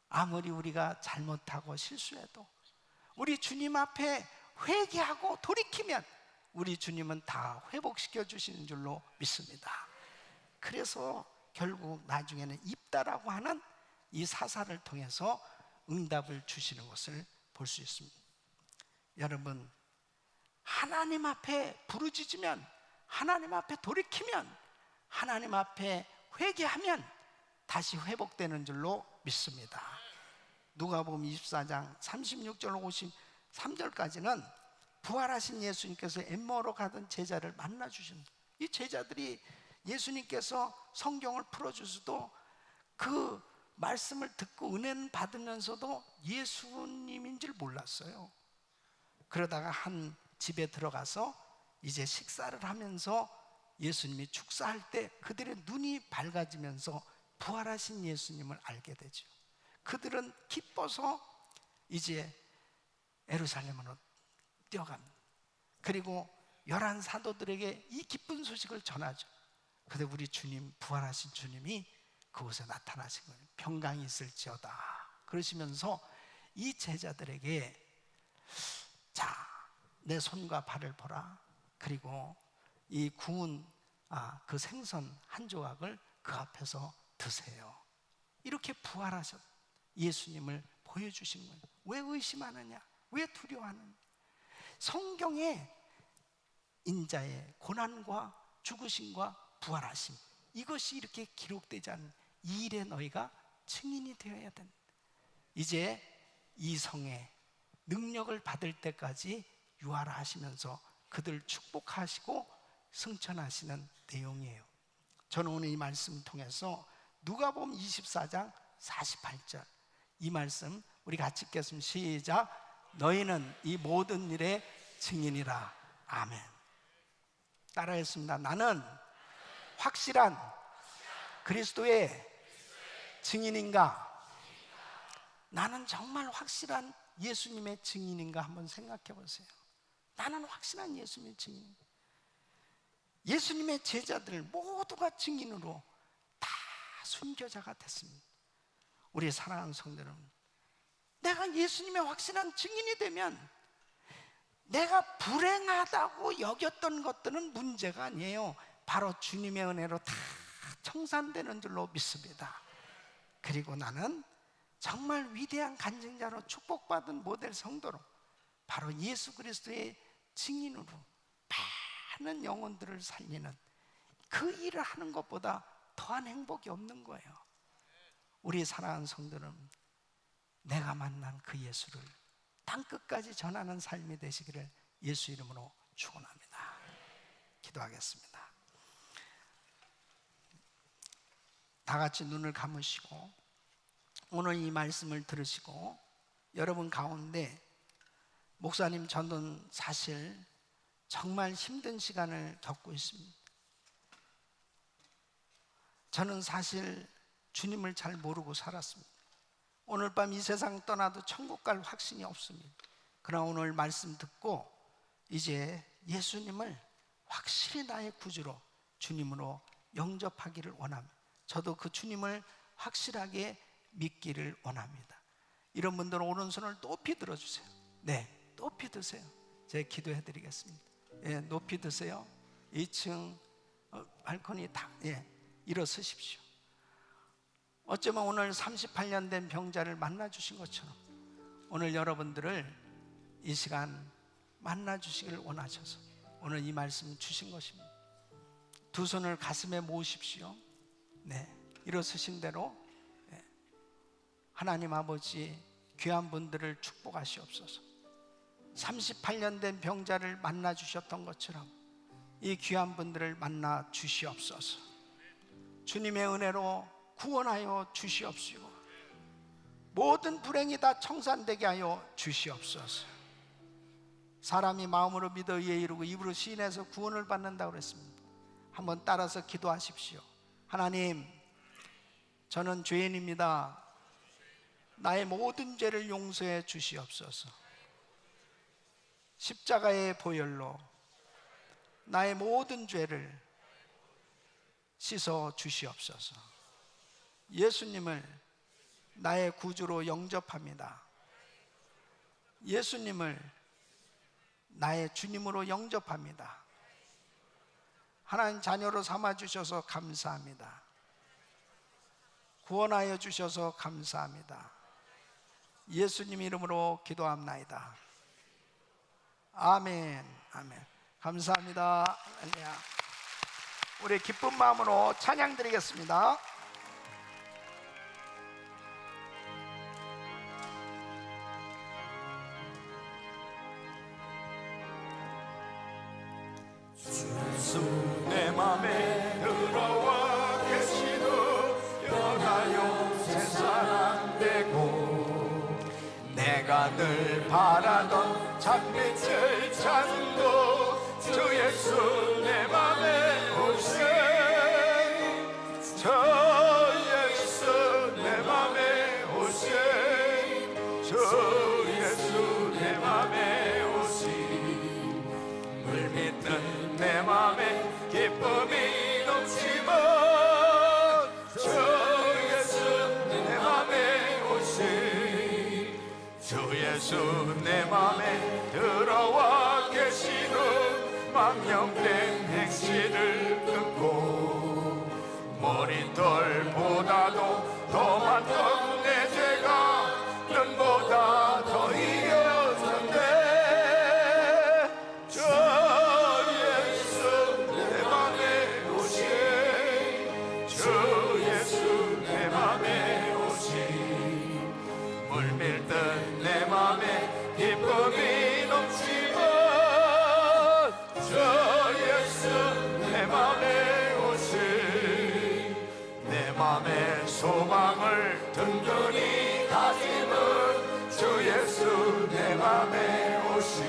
아무리 우리가 잘못하고 실수해도 우리 주님 앞에 회개하고 돌이키면 우리 주님은 다 회복시켜 주시는 줄로 믿습니다. 그래서 결국 나중에는 입다라고 하는 이 사사를 통해서 응답을 주시는 것을 볼 수 있습니다. 여러분, 하나님 앞에 부르짖으면, 하나님 앞에 돌이키면, 하나님 앞에 회개하면 다시 회복되는 줄로 믿습니다. 누가복음 24장 36절 53절까지는 부활하신 예수님께서 엠마오로 가던 제자를 만나 주십니다. 이 제자들이 예수님께서 성경을 풀어주셔도 그 말씀을 듣고 은혜는 받으면서도 예수님인 줄 몰랐어요. 그러다가 한 집에 들어가서 이제 식사를 하면서 예수님이 축사할 때 그들의 눈이 밝아지면서 부활하신 예수님을 알게 되죠. 그들은 기뻐서 이제 예루살렘으로 뛰어갑니다. 그리고 11 사도들에게 이 기쁜 소식을 전하죠. 근데 우리 주님, 부활하신 주님이 그곳에 나타나신 거예요. 평강이 있을지어다 그러시면서 이 제자들에게 자, 내 손과 발을 보라. 그리고 이 구운 그 생선 한 조각을 그 앞에서 드세요. 이렇게 부활하셨 예수님을 보여주신 거예요. 왜 의심하느냐? 왜 두려워하느냐? 성경에 인자의 고난과 죽으심과 부활하심, 이것이 이렇게 기록되지 않은 이 일에 너희가 증인이 되어야 된다. 이제 이 성에 능력을 받을 때까지 유하라 하시면서 그들 축복하시고 승천하시는 내용이에요. 저는 오늘 이 말씀을 통해서 누가복음 24장 48절 이 말씀 우리 같이 읽겠습니다. 시작. 너희는 이 모든 일의 증인이라. 아멘. 따라했습니다. 나는 확실한 그리스도의 증인인가? 나는 정말 확실한 예수님의 증인인가 한번 생각해 보세요. 나는 확실한 예수님의 증인. 예수님의 제자들 모두가 증인으로 다 순교자가 됐습니다. 우리 사랑하는 성도 여러분, 내가 예수님의 확실한 증인이 되면 내가 불행하다고 여겼던 것들은 문제가 아니에요. 바로 주님의 은혜로 다 청산되는 줄로 믿습니다. 그리고 나는 정말 위대한 간증자로 축복받은 모델 성도로 바로 예수 그리스도의 증인으로 많은 영혼들을 살리는 그 일을 하는 것보다 더한 행복이 없는 거예요. 우리 사랑하는 성도는 내가 만난 그 예수를 땅끝까지 전하는 삶이 되시기를 예수 이름으로 축원합니다. 기도하겠습니다. 다 같이 눈을 감으시고 오늘 이 말씀을 들으시고 여러분 가운데 목사님 저는 사실 정말 힘든 시간을 겪고 있습니다. 저는 사실 주님을 잘 모르고 살았습니다. 오늘 밤 이 세상 떠나도 천국 갈 확신이 없습니다. 그러나 오늘 말씀 듣고 이제 예수님을 확실히 나의 구주로 주님으로 영접하기를 원합니다. 저도 그 주님을 확실하게 믿기를 원합니다. 이런 분들은 오른손을 높이 들어주세요. 네, 높이 드세요. 제가 기도해 드리겠습니다. 예, 높이 드세요. 2층 발코니 다 일어서십시오. 어쩌면 오늘 38년 된 병자를 만나 주신 것처럼 오늘 여러분들을 이 시간 만나 주시기를 원하셔서 오늘 이 말씀 주신 것입니다. 두 손을 가슴에 모으십시오. 네, 일어서신 대로 하나님 아버지 귀한 분들을 축복하시옵소서. 38년 된 병자를 만나 주셨던 것처럼 이 귀한 분들을 만나 주시옵소서. 주님의 은혜로 구원하여 주시옵시고 모든 불행이 다 청산되게 하여 주시옵소서. 사람이 마음으로 믿어 의에 이르고 입으로 시인해서 구원을 받는다고 그랬습니다. 한번 따라서 기도하십시오. 하나님, 저는 죄인입니다. 나의 모든 죄를 용서해 주시옵소서. 십자가의 보혈로 나의 모든 죄를 씻어 주시옵소서. 예수님을 나의 구주로 영접합니다. 예수님을 나의 주님으로 영접합니다. 하나님 자녀로 삼아 주셔서 감사합니다. 구원하여 주셔서 감사합니다. 예수님 이름으로 기도합나이다. 아멘. 아멘. 감사합니다. 할렐루야. 우리 기쁜 마음으로 찬양 드리겠습니다. 주 내 맘에 들어와 계시도 연하여 세상 되고 내가 늘 바라던 장빛을 찾고 주 예수 내 맘에 오신 저 예수 내 맘에 오신 저 예수 내 맘에 오신 물 믿는 내 맘에 기쁨이 넘치면 주 예수 내 맘에 오신 주 예수 내 맘에 들어와 계시는 망령된 행실을 끊고 머리털보다도 더 많던 내 죄가 눈보다 더 이겨졌네. 주 예수 내 맘에 오신 주 예수 내 맘에 오신 물 밀듯 내 맘에 기쁨이 넘치면 주 예수 내 맘에 오신 내 맘의 소망을 든든히 가지는 주 예수 내 맘에 오신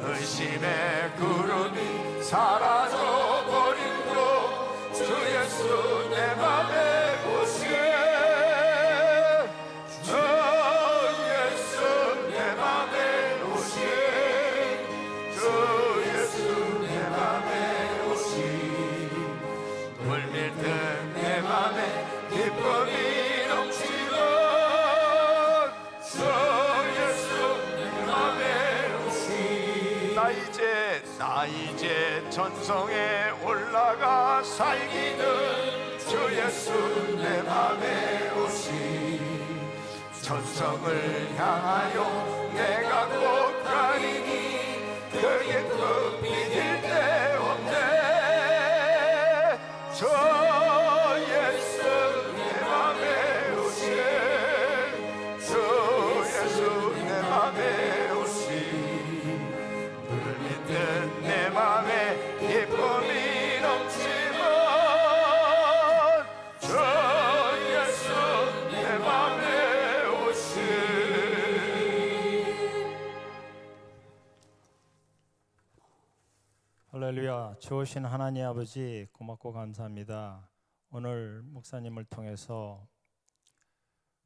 의심의 구름이 사라져버린 주 예수 내 맘에 오신 주 예수 나 이제 전성에 올라가 살기는 주 예수 내 맘에 오시 전성을 향하여 내가 곧 가리니 그의 그 믿을 데 없네 저 예수 내 맘에 오시 주 예수 내 맘에 오시 늘 믿는 내 맘에 기쁨이 넘치면 주 예수 내 맘에 오시 할렐루야. 좋으신 하나님 아버지 고맙고 감사합니다. 오늘 목사님을 통해서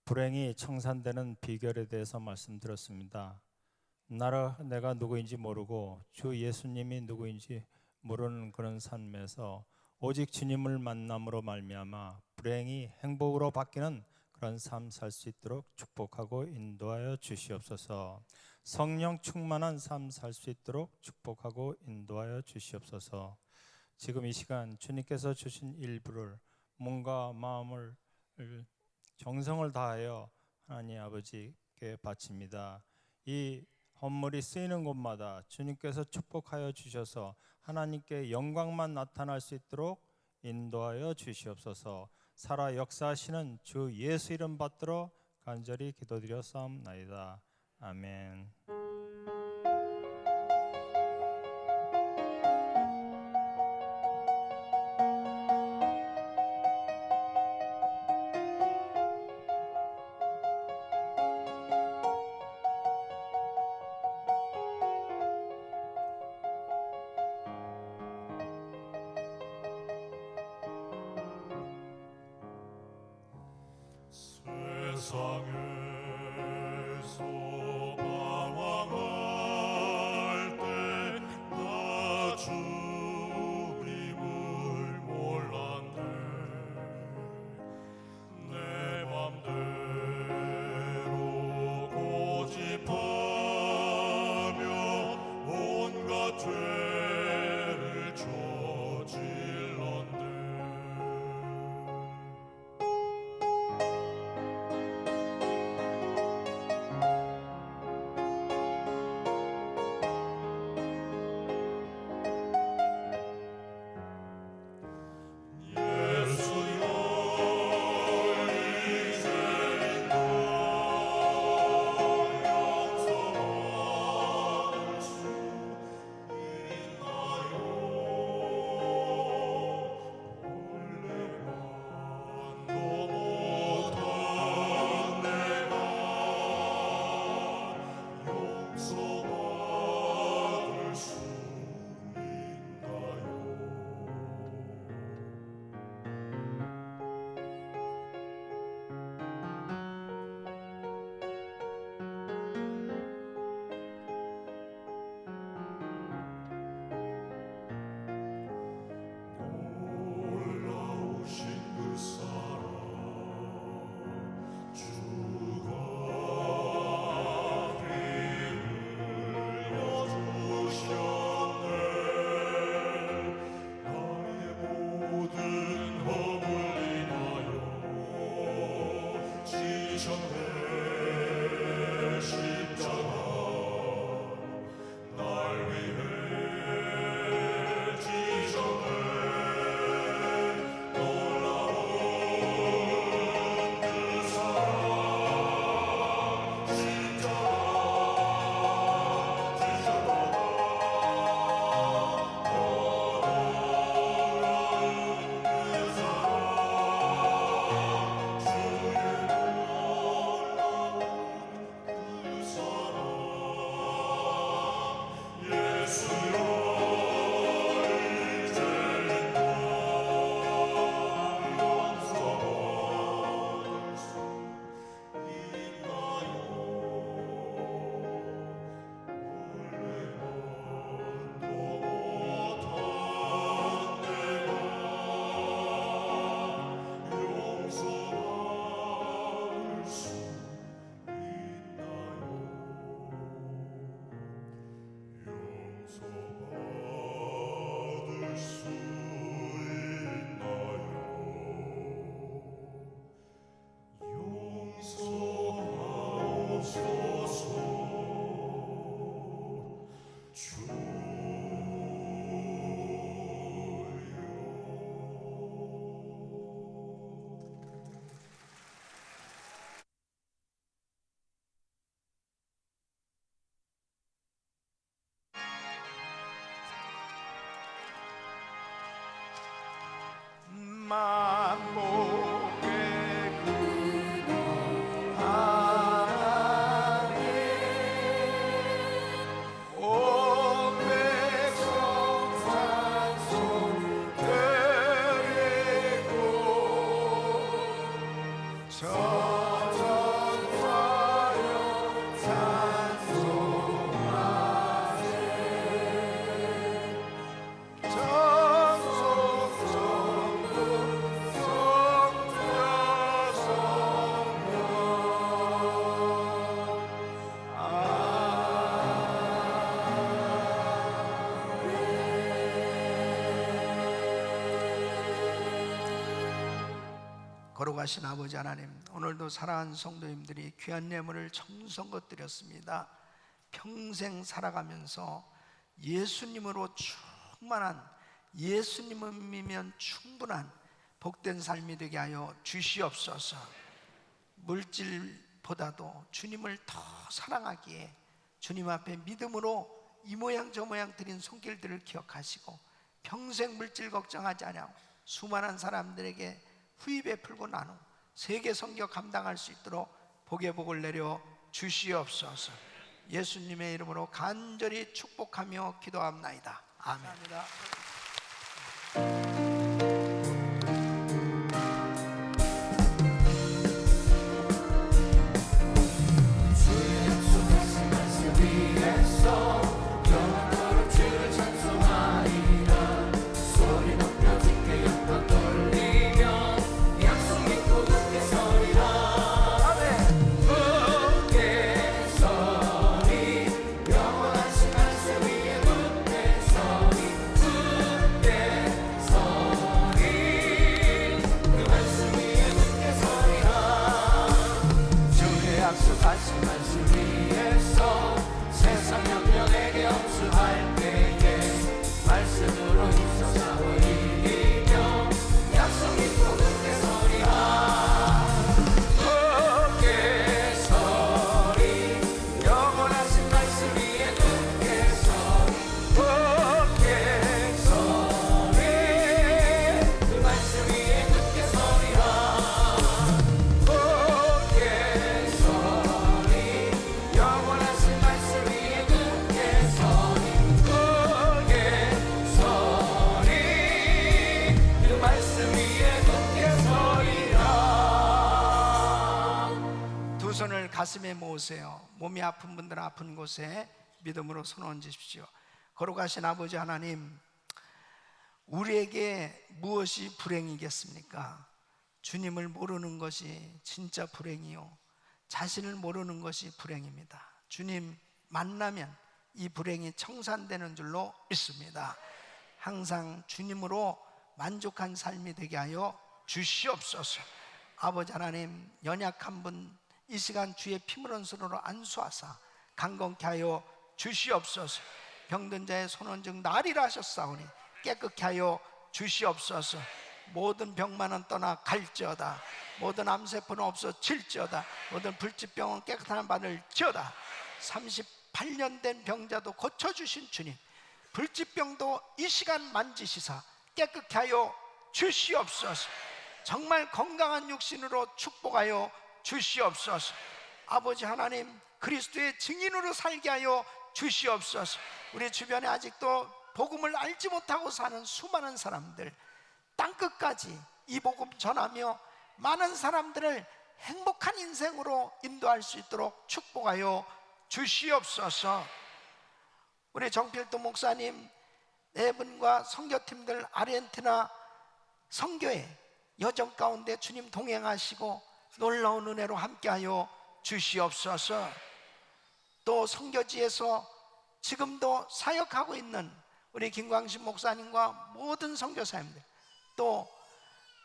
불행이 청산되는 비결에 대해서 말씀드렸습니다. 내가 누구인지 모르고 주 예수님이 누구인지 모르는 그런 삶에서 오직 주님을 만남으로 말미암아 불행이 행복으로 바뀌는 그런 삶 살 수 있도록 축복하고 인도하여 주시옵소서. 성령 충만한 삶 살 수 있도록 축복하고 인도하여 주시옵소서. 지금 이 시간 주님께서 주신 일부를 몸과 마음을 정성을 다하여 하나님 아버지께 바칩니다. 이 헌물이 쓰이는 곳마다 주님께서 축복하여 주셔서 하나님께 영광만 나타날 수 있도록 인도하여 주시옵소서. 살아 역사하시는 주 예수 이름 받들어 간절히 기도드려 싸움나이다. 아멘. 세상에서 방황할 때 나 주님을 몰랐네 내 맘대로 고집하며 온갖 죄를 저질렀네 만복의 근원 하나님 온 백성 찬송 드리고 전전사역 찬송하세 거룩하신 아버지 하나님, 오늘도 사랑하는 성도님들이 귀한 예물을 정성껏 드렸습니다. 평생 살아가면서 예수님으로 충만한, 예수님이면 충분한 복된 삶이 되게 하여 주시옵소서. 물질보다도 주님을 더 사랑하기에 주님 앞에 믿음으로 이 모양 저 모양 드린 손길들을 기억하시고 평생 물질 걱정하지 않고 수많은 사람들에게 후히 베풀고 나누 세계 선교 감당할 수 있도록 복의 복을 내려 주시옵소서. 예수님의 이름으로 간절히 축복하며 기도합나이다. 아멘. 약속하신 말씀 위에서 세상 영령에게 엄수할 때에 말씀으로 힘써 싸워 이기며 약속 있고 굳게 서리라. 굳게 서리 영원하신 말씀 위에 굳게 서리. 굳게 서리 그 말씀 위에 굳게 서리라. 영원하신 말씀 위에 굳게 서리. 굳게 서리 그 말씀 위에 굳게 서리라. 두 손을 가슴에 모으세요. 몸이 아픈 분들은 아픈 곳에 믿음으로 손 얹으십시오. 거룩하신 아버지 하나님, 우리에게 무엇이 불행이겠습니까? 주님을 모르는 것이 진짜 불행이요, 자신을 모르는 것이 불행입니다. 주님 만나면 이 불행이 청산되는 줄로 믿습니다. 항상 주님으로 만족한 삶이 되게 하여 주시옵소서. 아버지 하나님, 연약한 분 이 시간 주의 피물은 손으로 안수하사 강건케 하여 주시옵소서. 병든 자의 손 얹은 나리라 하셨사오니 깨끗케 하여 주시옵소서. 모든 병만은 떠나 갈지어다. 모든 암세포는 없어질지어다. 모든 불치병은 깨끗한 받을지어다. 38년 된 병자도 고쳐주신 주님, 불치병도 이 시간 만지시사 깨끗게 하여 주시옵소서. 정말 건강한 육신으로 축복하여 주시옵소서. 아버지 하나님, 그리스도의 증인으로 살게 하여 주시옵소서. 우리 주변에 아직도 복음을 알지 못하고 사는 수많은 사람들, 땅끝까지 이 복음 전하며 많은 사람들을 행복한 인생으로 인도할 수 있도록 축복하여 주시옵소서. 우리 정필도 목사님 네 분과 선교팀들 아르헨티나 선교회 여정 가운데 주님 동행하시고 놀라운 은혜로 함께하여 주시옵소서. 또 선교지에서 지금도 사역하고 있는 우리 김광신 목사님과 모든 선교사님들, 또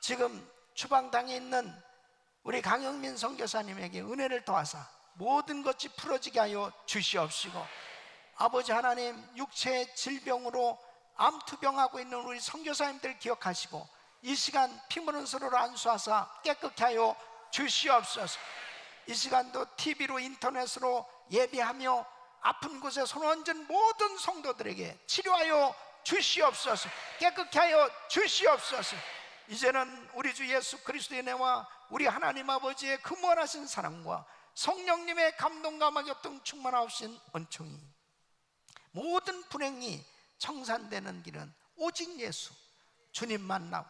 지금 추방당에 있는 우리 강영민 선교사님에게 은혜를 더하사 모든 것이 풀어지게 하여 주시옵시고, 아버지 하나님, 육체의 질병으로 암투병하고 있는 우리 선교사님들 기억하시고 이 시간 피부는 서로를 안수하사 깨끗게 하여 주시옵소서. 이 시간도 TV로 인터넷으로 예배하며 아픈 곳에 손 얹은 모든 성도들에게 치료하여 주시옵소서. 깨끗게 하여 주시옵소서. 이제는 우리 주 예수 그리스도의 은혜와 우리 하나님 아버지의 그 무한하신 사랑과 성령님의 감동과 막였던 충만하신 은총이, 모든 불행이 청산되는 길은 오직 예수, 주님 만나고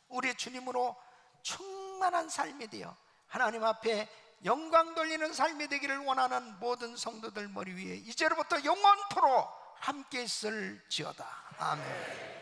우리 주님으로 충만한 삶이 되어 하나님 앞에 영광 돌리는 삶이 되기를 원하는 모든 성도들 머리 위에 이제로부터 영원토록 함께 있을지어다. 아멘.